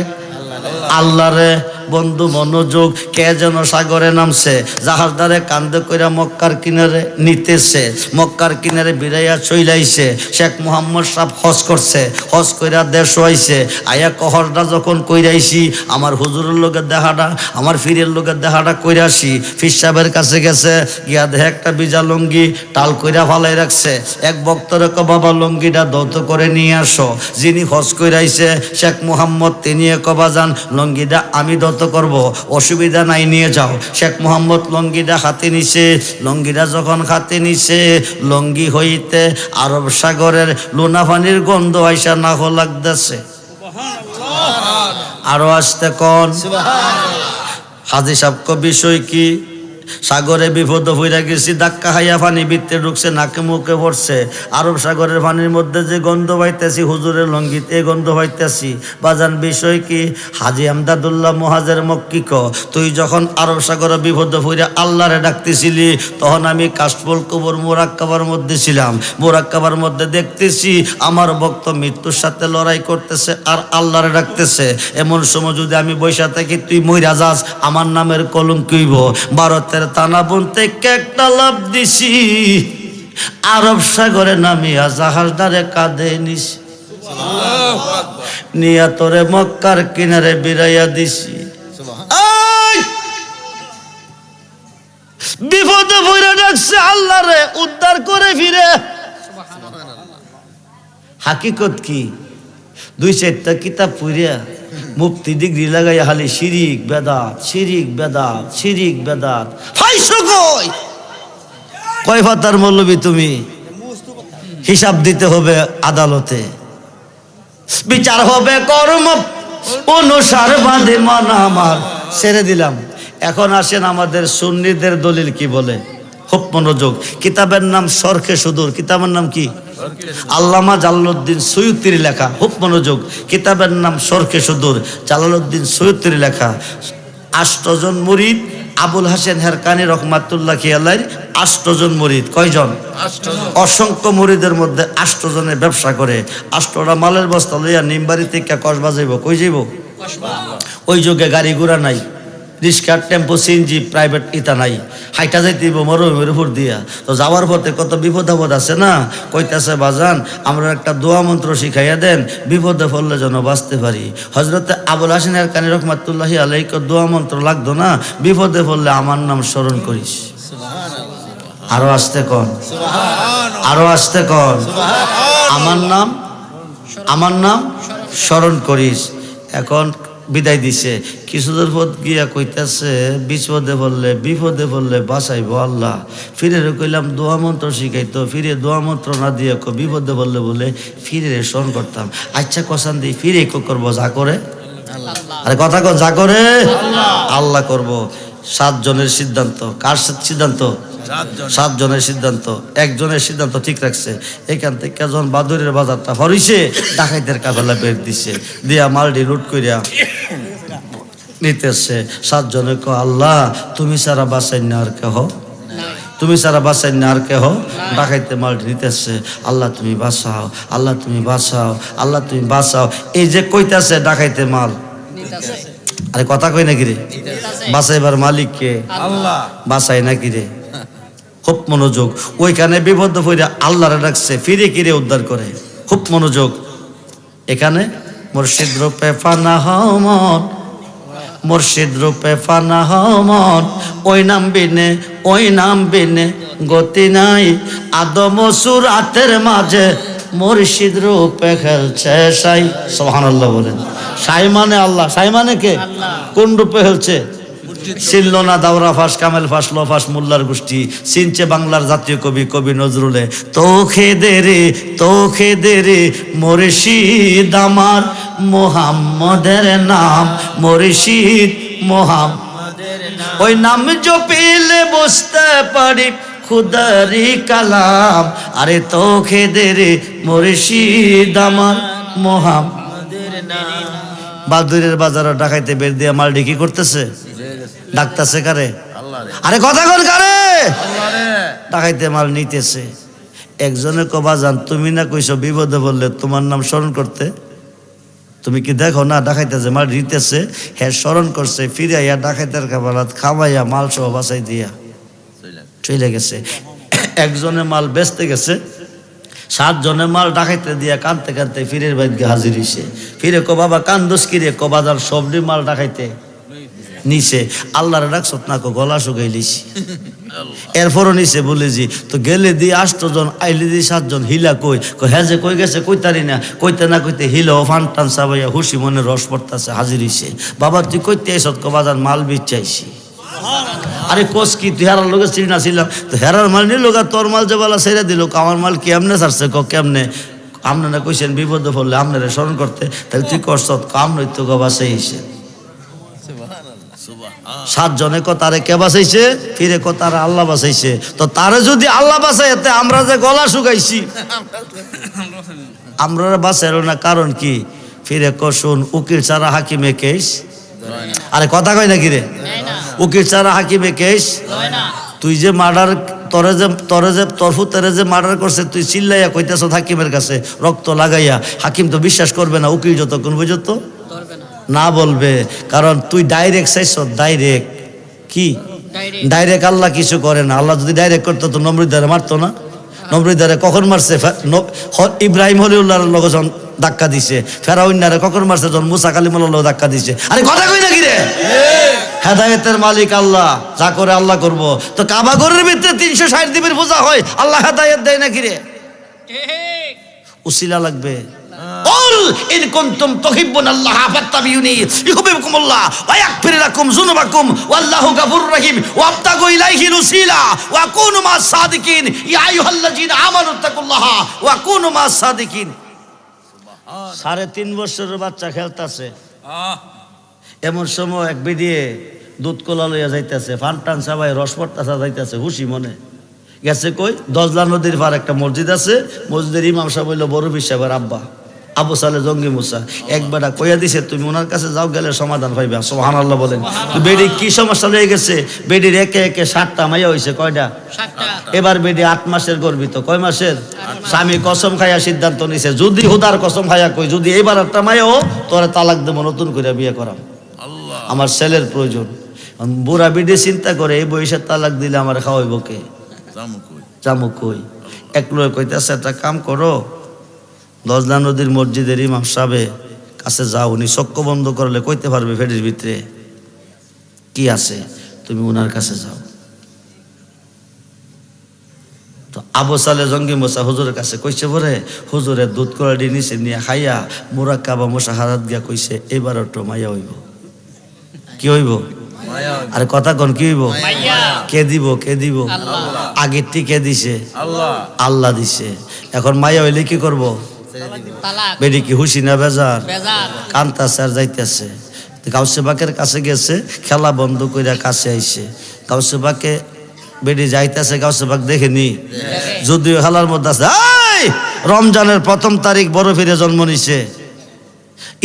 আল্লাহরে। বন্ধু মনোযোগ। কে যেন সাগরে নামছে, জাহাজদারে কান্দে কইরা মক্কার কিনারে নিতেছে। মক্কার কিনারে বিরাইয়া চইলাইছে। শেখ মুহাম্মদ সাহেব হজ করছে, হজ কইরা দেশ হইছে। আয়া কহরটা যখন কইরাইছি, আমার হুজুরের লোকের দেখাটা, আমার ফিরের লোকের দেখাটা কইরাছি। ফির সাহেবের কাছে গেছে, গিয়া দেখে একটা বিজা লঙ্গি টাল কইরা ফালাই রাখছে। এক বক্তরে ক, বাবা লঙ্গিটা দৌত করে নিয়ে আসো। যিনি হজ কইরাইছে শেখ মুহাম্মদ, তিনি কবা যান লঙ্গিটা আমি দত্ত করব, অসুবিধা নাই নিয়ে যাও। শেখ মোহাম্মদ লঙ্গিটা হাতে নিছে। লঙ্গিটা যখন হাতে নিছে, লঙ্গি হইতে আরব সাগরের লোনা পানির গন্ধ আইসা নাক লাগতেছে। আরো আসতে কোন হাজি সাহেব বিষয় কি? সাগরে বিপদ হইয়া গেছি, ধাক্কা খাইয়া পানি ভিতরে ঢুকছে, নাকে মুখে পড়ছে। আরব সাগরের পানির মধ্যে যে গন্ধ পাইতেছি, হুজুরের লঙ্গিতে গন্ধ পাইতেছি। বাজান বিষয় কি? হাজি আমদাদুল্লাহ মুহাজের মক্কি ক, তুই যখন আরব সাগরে বিপদ হইয়া আল্লাহরে ডাকতেছিলি, তখন আমি কাশফুল কুবুর মোরাক্কাবার মধ্যে ছিলাম। মোরাক্কাবার মধ্যে দেখতেছি আমার ভক্ত মৃত্যুর সাথে লড়াই করতেছে আর আল্লাহরে ডাকতেছে। এমন সময় যদি আমি বৈশা থাকি, তুই মইরা যাস, আমার নামের কলঙ্ক হইব। ভারতের তানা বনতে একটা লাভ দিছি, আরব সাগরে নামিয়া জাহাজ দ্বারে কাঁধে নিছি, নিয়া তোরে মক্কার কিনারে বিরাইয়া দিছি। বিপদে পড়ে ডাকছে আল্লাহরে, উদ্ধার করে ফিরে। হাকিকত কি? 2-4টা কিতাব পড়িয়া মুফতি ডিগ্রি লাগাইয়া খালি শিরিক বেদাত, শিরিক বেদাত, শিরিক বেদাত। পাইছো কয় পাতার মৌলবী তুমি? হিসাব দিতে হবে আদালতে, বিচার হবে কর্ম অনুসার বাদে মান আমার। ছেড়ে দিলাম। এখন আসেন আমাদের সুন্নিদের দলিল কি বলে। খুব মনোযোগ। কিতাবের নাম শরহে সুদূর। কিতাবের নাম কি? আল্লামা জালালউদ্দিন সৈয়ুতির লেখা। খুব মনোযোগ। কিতাবের নাম শরহে সুদূর, জালালউদ্দিন সৈয়ুতির লেখা। 8 জন মুরিদ, আবুল হাসেন হেরকানি রহমাতুল্লাহ আলাইহির 8 জন মুরিদ। কয়জন? 8 জন। অসংখ্য মুরিদের মধ্যে 8 জনে ব্যবসা করে। 8টা মালের বস্তা লইয়া নিমবাড়ি থেকে কসবা যাইব। কই যাইব? ওই যুগে গাড়ি ঘোড়া নাই, রিক্সা, টেম্পো, সিএনজি, প্রাইভেট ইতা নাই। হাইটা যাইতে মরুভূমির উপর দিয়া। তো যাওয়ার পথে কত বিপদ আপদ আছে না। কইতাছে বাজান, আমরা একটা দোয়া মন্ত্র শিখাইয়া দেন, বিপদে পড়লে যেন বাঁচতে পারি। হযরতে আবুল হাসেন হেরকানি রহমাতুল্লাহি আলাইহি দোয়া মন্ত্র লাগতো না, বিপদে পড়লে আমার নাম স্মরণ করিস। আরো আসতে কন, আরো আসতে কন, আমার নাম স্মরণ করিস। এখন বিদায় দিছে। কিছুদের পথ গিয়া কইতাছে, বিপদে পড়লে বাঁচাইব আল্লাহ। ফিরে কইলাম দোয়া মন্ত্র শিখাইতো, ফিরে দোয়া মন্ত্র না দিয়ে বিপদে পড়লে বলে ফিরে স্মরণ করতাম। আচ্ছা কসান দিই, ফিরে করবো যা করে আরে কথা কর, যা করে আল্লাহ করব। 7 জনের সিদ্ধান্ত। কার সিদ্ধান্ত? 7 জনের সিদ্ধান্ত। একজনের সিদ্ধান্ত ঠিক রাখছে। এখান থেকে যখন বাদুরের বাজারটা হরিছে, ডাকাইতের কাফেলা বের দিছে, দিয়া মালডি লুট করিয়া নিতেছে। 7 জনে কো, আল্লাহ তুমি সারা বাঁচাই না আর কেহ, তুমি সারা বাঁচাই না আর কেহ। ডাকাইতে মালডি নিতেছে। আল্লাহ তুমি বাঁচাও, আল্লাহ তুমি বাঁচাও, আল্লাহ তুমি বাঁচাও। এই যে কইতাছে ডাকাইতে মাল, আরে কথা কই নাকি রে? বাঁচাইবার মালিক কে? আল্লাহ। বাঁচাই নাকি রে? খুব মনোযোগ। ওইখানে বিপদ পড়ে আল্লাহরে ডাকছে, ফিরে কিরে উদ্ধার করে। খুব মনোযোগ। এখানে মুর্শিদ রূপে ফানা হমন, মুর্শিদ রূপে ফানা হমন, ওই নাম বিনে গতি নাই। আদম সুরাতের মাঝে মুর্শিদ রূপে খেলছে সাই। সুবহানাল্লাহ বলেন। সাই মানে আল্লাহ। সাই মানে কে? কোন রূপে খেলছে? চিনল না দাওরা ফাঁস, কামেল ফাঁস, লফাস, মোল্লার গোষ্ঠী। চিনছে বাংলার জাতীয় কবি নজরুলে। তোখে দে রে মুর্শিদ আমার, মোহাম্মদের নাম মুর্শিদ মোহাম্মদের নাম। ওই নাম জপিলে বুঝতে পারি খুদারি কালাম। আরে তোখে দে রে মুর্শিদ আমার, মোহাম্মদের নাম। বাদুরের বাজারে ডাকাইতে বের দিয়ে মালডি কি করতেছে? ডাকতেছে কারে? আরে কথা কর কারে? ডাকাইতে মাল নিতেছে। একজনে কবা যান, তুমি না কইছো বিপদে বললে তোমার নাম স্মরণ করতে, তুমি কি দেখো না ডাকাইতেছে মাল নিতেছে। হ্যাঁ স্মরণ করছে, ফিরাইয়া ডাকাইতের কাবালাত খাওয়াইয়া মাল সহ বাঁচাই দিয়া চলে গেছে। একজনে মাল বেচতে গেছে, 7 জনের মাল ডাকাইতে দিয়া কানতে কানতে ফিরের বাড়িতে হাজির হইছে। ফিরে কো বাবা কান্দোস কিরে? কো বাজার সবরি মাল ডাকাইতে নিচে আল্লাহরে ডাকছত না কো গলা শুকাই লিছি এরপরও নিচে বলে জি তো গেলে দি 8 জন আইলে দি 7 জন হিলা কই হ্যাঁ যে কই গেছে কইতারি না কইতে না কইতে হিলাও ফানটান সাবাইয়া হুশি মনে রস পড়তাছে হাজির হইছে বাবা তুই কইতে এসত কো বাজার মাল বেচাইছি আরে কোস কি তুই হেরার লোকের চিনা ছিলাম তো হেরার মাল নিল তোর মাল যে বলা ছেড়ে দিল আমার মাল কেমনে ছাড়ছে ক কেমনে আপনি না কইছেন বিপদে পড়লে আপনারা স্মরণ করতে তাহলে তুই করছ কাম নইতো গো বাঁচাইছে 7 জনে কো তারে কে বাঁচাইছে ফিরে কো তারা আল্লাহ বাঁচাইছে তো তারে যদি আল্লাহ বাঁচাই এতে আমরা যে গলা শুকাইছি আমরা বাঁচাইলো না কারণ কি ফিরে কো শুন উকিল ছাড়া হাকিমে কেস আরে কথা কই নাকি রে উকিল ছাড়া হাকিমে কেস তুই যে মার্ডার তোরে যে তরফুতেরে যে মার্ডার করছে তুই চিল্লাইয়া কইতেছ হাকিমের কাছে রক্ত লাগাইয়া হাকিম তো বিশ্বাস করবে না উকিল যতক্ষণ পর্যন্ত না বলবে কারণ তুই ডাইরেক্ট চাইছ ডাইরেক্ট কি ডাইরেক্ট আল্লাহ কিছু করে না আল্লাহ যদি ডাইরেক্ট করতো তো নমরুদ্দারে মারতো না নমরুদ্দারে কখন মারছে ইব্রাহিম হলিউল্লাহর লোকজন ধাক্কা দিছে ফেরাউন্নারে কখন মারছে যখন মুসা কালিমুল্লাহ ধাক্কা দিছে আরে কথা কই নাকি রে হেদায়েতের মালিক আল্লাহ যা করে আল্লাহ করব তো কাবা ঘরের ভিতরে 360 দিনের পূজা হয় আল্লাহ হেদায়েত দেয় নাকি রে উসিলা লাগবে قل إن كنتم تحبون الله فاتبعوني يحببكم الله ويغفر لكم ذنوبكم والله غفور رحيم وابتغوا إليه الوسيلة وكونوا مع الصادقين يا أيها الذين آمنوا اتقوا الله وكونوا مع الصادقين 3.5 বছরের বাচ্চা খেলতেছে এমন সময় এক বিদিয়ে দুধ কোলা লইয়া যাইতেছে ফানটান সবাই রস পড়তাছে যাইতেছে হুশি মনে গেছে কই দজলা নদীর পার একটা মসজিদ আছে মসজিদের ইমাম সাহেব হইল বড় পীর সাহেবের আব্বা আবু সালে জঙ্গি মুসা একবারটা কইয়া দিছে তুমি ওনার কাছে যাও গেলে সমাধান পাইবা সুবহানাল্লাহ বলেন বেডি কি সমস্যা হয়ে গেছে বেডির একে একে 7টা মাইয়া হইছে কয়টা 7টা এবার বেডি 8 মাসের গর্ভিত কয় মাসের স্বামী কসম খাইয়া সিদ্ধান্ত নিছে যদি হুদার কসম খাইয়া কই যদি এবার একটা মাইয়াও তোরে তালাক দেব নতুন করে বিয়ে করাম আল্লাহ আমার ছেলের প্রয়োজন বুড়া বেডি চিন্তা করে এই বয়সে তালাক দিলে আমার খাওয়াইব কে জামু কই এক লোক কইতাছে একটা কাম করো দজলা নদীর মসজিদের ইমাম সাহেবের কাছে যাও উনি চক্ষু বন্ধ করলে কইতে পারবে ফেডির ভিতরে কি আছে তুমি ওনার কাছে যাও তো আবু সালে জঙ্গি মোসা হুজুরের কাছে কইছে পরে হুজুরের দুধ কড়াই নিচে নিয়ে খাইয়া মুরাক্কাবা মুশাহাদাত গিয়া কইছে এবার একটু মাইয়া হইব কি হইব আরে কথা কোন কি হইব কে দিব আগের টিকে দিছে আল্লাহ দিছে এখন মাইয়া হইলে কি করব বেডি কি হুশি না বেজার কান্তাছে আর যাইতেছে গাউসে বাকের কাছে গেছে খেলা বন্ধ কইরা কাছে আইছে গাউসে বাকে বেডি যাইতেছে গাউসে বাক দেখেনি যদিও খেলার মধ্যে আছে রমজানের 1ম তারিখ বড় ফিরে জন্ম নিছে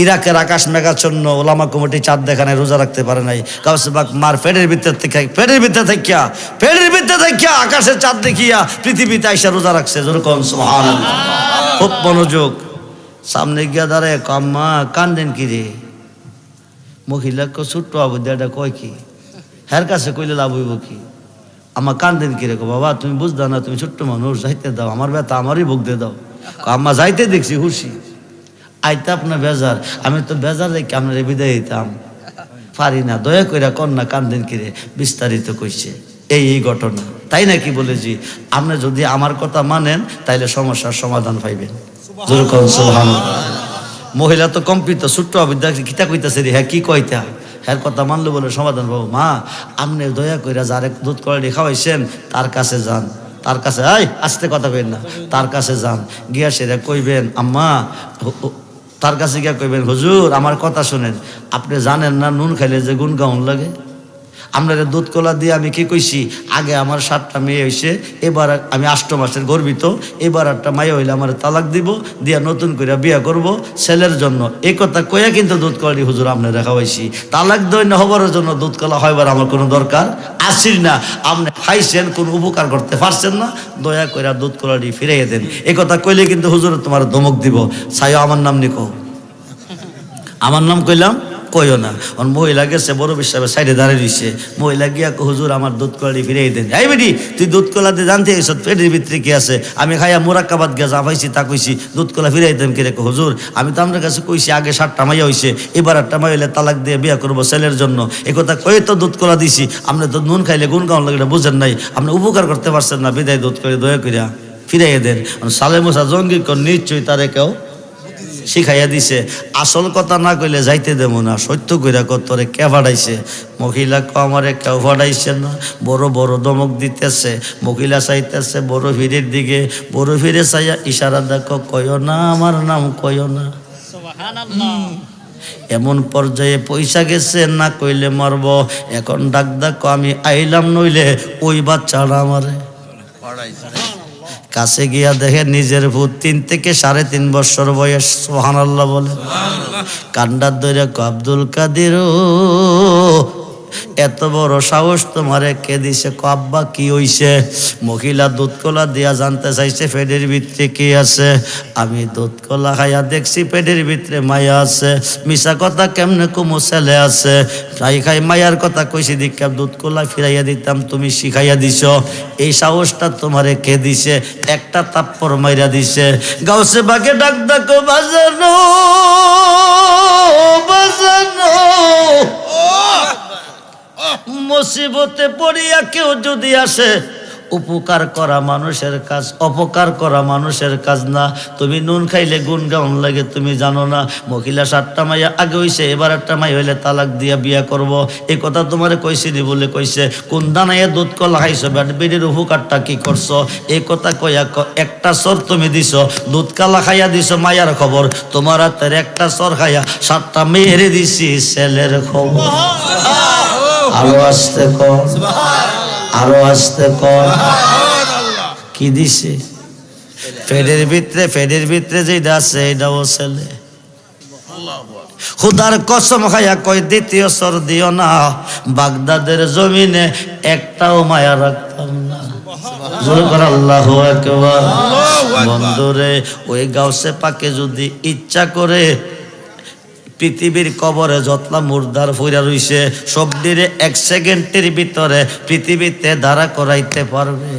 ইরাকের আকাশ মেঘাচ্ছন্ন ওলামা কমিটি চাঁদ দেখানে রোজা রাখতে পারে নাই গাউসে বাক মার পেটের ভিতর থেকে আকাশের চাঁদ দেখিয়া পৃথিবীতে আইসা রোজা রাখছে যেরকম সুবহানাল্লাহ খুব মনোযোগ সামনে গিয়া দাঁড়ায় কাম্মা কান্দেন কি রে মহিলা ছোট্ট আবুদাটা কয় কি হের কাছে কইলে লাভ হইব কি আমার কান্দেন কি রে বাবা তুমি বুঝদা না তুমি ছোট্ট মানুষ যাইতে দাও আমার ব্যথা আমারই বুক দিয়ে দাও আম্মা যাইতে দেখছি হুশি আইতে আপনার বেজার আমি তো বেজার রেখে আপনার বিদায় দিতাম পারি না দয়া কইরা কন্যা কান্দেন কিরে বিস্তারিত কইছে এই ঘটনা তাই নাকি বলেছি আপনি যদি আমার কথা মানেন তাইলে সমস্যার সমাধান পাইবেন সুবহানাল্লাহ মহিলা তো কম্পিত ছোট্ট আবিদ্যা কিতা কইতাছে রে হ্যাঁ কি কইতা হ্যার কথা মানলো বলে সমাধান পাবো মা আপনি দয়া কইরা যারে দুধ কড়াই খাওয়াইছেন তার কাছে যান তার কাছে আস্তে কথা কইবেন না তার কাছে যান গিয়া সেরা কইবেন আম্মা তার কাছে গিয়া কইবেন হুজুর আমার কথা শুনেন আপনি জানেন না নুন খাইলে যে গুণ গাউন লাগে আপনার দুধ কলা দিয়ে আমি কি কইছি আগে আমার 7টা মেয়ে হইছে এবার আমি 8 মাসের গর্ভিত এবার একটা মাইয়া হইলে আমার তালাক দিব দিয়া নতুন করে বিয়া করব ছেলের জন্য এই কথা কইয়া কিন্তু দুধ কলাটি হুজুর আপনি রাখা হইছি তালাক দই না হবার জন্য দুধ কলা হইবার আমার কোনো দরকার আসিল না আপনি খাইছেন কোন উপকার করতে পারছেন না দয়া কইরা দুধ কলাটি ফিরাইয়া দেন এই কথা কইলে কিন্তু হুজুর তোমার ধমক দিব ছায়া আমার নাম নিকো আমার নাম কইলাম কইও না। ওর মহিলা গেছে বড় সাহেবের সাইডে দাঁড়িয়ে রইছে। মহিলা গিয়া কো হুজুর আমার দুধ কলাটি ফিরিয়ে দেন। এই বেটি তুই দুধ কলা দিয়ে জানতে এইসব পেটের ভিতরে কি আছে? আমি খাইয়া মোরাক্কাবাদ গিয়া যা পাইছি তা কইছি, দুধ কলা ফিরাই দেন কি রে? হুজুর আমি তো আপনার কাছে কইছি আগে 7টা মাইয়া হইছে, এবার 8টা মাইয়া হইলে তালাক দিয়ে বিয়া করবো ছেলের জন্য। এই কথা কয়ে তো দুধ কলা দিছি। আপনি তো নুন খাইলে গুণ গাউন লাগে বুঝেন নাই, আপনি উপকার করতে পারছেন না, বিদায় দুধ করে দয়া করিয়া ফিরাইয়া দেন। সালে মুসা জঙ্গি কর নিশ্চয়ই তারে কেউ শিখাইয়া দিছে। আসল কথা না কইলে যাইতে দেবো না, সত্য কইরা কতরে কে ফাড়াইছে? মহিলা আমারে কেউ ফাড়াইছে না। বড় বড় দমক দিতেছে, মহিলা চাইতেছে বড় ভিড়ের দিকে, বড় ভিড়ে চাইয়া ইশারা দেখো, কয়ও না আমার নাম, কয়ও না। সুবহানাল্লাহ। এমন পর্যায়ে পয়সা গেছে, না কইলে মারব। এখন ডাক ডাকো আমি আইলাম, নইলে ওই বাচ্চারা আমারে। কাছে গিয়া দেখে নিজের ভূত 3 থেকে 3.5 বছর বয়স। সুবহানাল্লাহ বলে। কান্ডার ধরে আব্দুল কাদের, এত বড় সাহস তোমারে কে দিছে? আব্বা কি হইছে? মহিলা দুধ কলা দিয়া জানতে চাইছে পেটের ভিতরে কি আছে। আমি দুধ কলা খাইয়া দেখছি পেটের ভিতরে মায়া আছে। মিশা কথা কেমনে কুমু ছেলে আছে? খাই খাই মায়ার কথা কইছি দীক্ষা দুধ কলা ফিরাইয়া দিতাম, তুমি শিখাইয়া দিছ। এই সাহসটা তোমারে কে দিছে? একটা তাপ্পর মাইরা দিছে। গাউসে বাগে ডাক ডাকো, বাজানো বাজানো। মুসিবতে পড়িয়া কেউ যদি আসে, উপকার করা মানুষের কাজ, অপকার করা মানুষের কাজ না। তুমি নুন খাইলে গুণ গাউন লাগে, তুমি জানো না? মহিলা 7টা মাইয়া আগে হইছে, এবার 1টা মাই হইলে তালাক দিয়া বিয়া করব। এই কথা তোমারে কইছি নি বলে কইছে। কোন দানাইয়া দুধ কলা খাইছো, বেডির উপকারটা কি করছো? এই কথা কইয়া একটা সর তুমি দিছো, দুধ কলা খাইয়া দিছো মায়ার খবর। তোমার হাতের একটা সর খাইয়া 7টা মেয়েরে দিছি ছেলের খবর। আরো আসতে কর, আরো আসতে কর। কি দিছে? ফেডের ভিতরে যেটা আছে এটাও ছেলে। খুদার কসম খাইয়া কই দ্বিতীয় সর দিও না। বাগদাদের জমিনে একটাও মায়া রাখতাম না। আল্লাহু আকবার। বন্ধুরে, ওই গাউসে পাকে যদি ইচ্ছা করে পৃথিবীর কবরে যতলা মুর্দার ফইরা রইছে, সবদিরে 1 সেকেন্ডের ভিতরে পৃথিবীতে দাঁড়া করাইতে পারবে।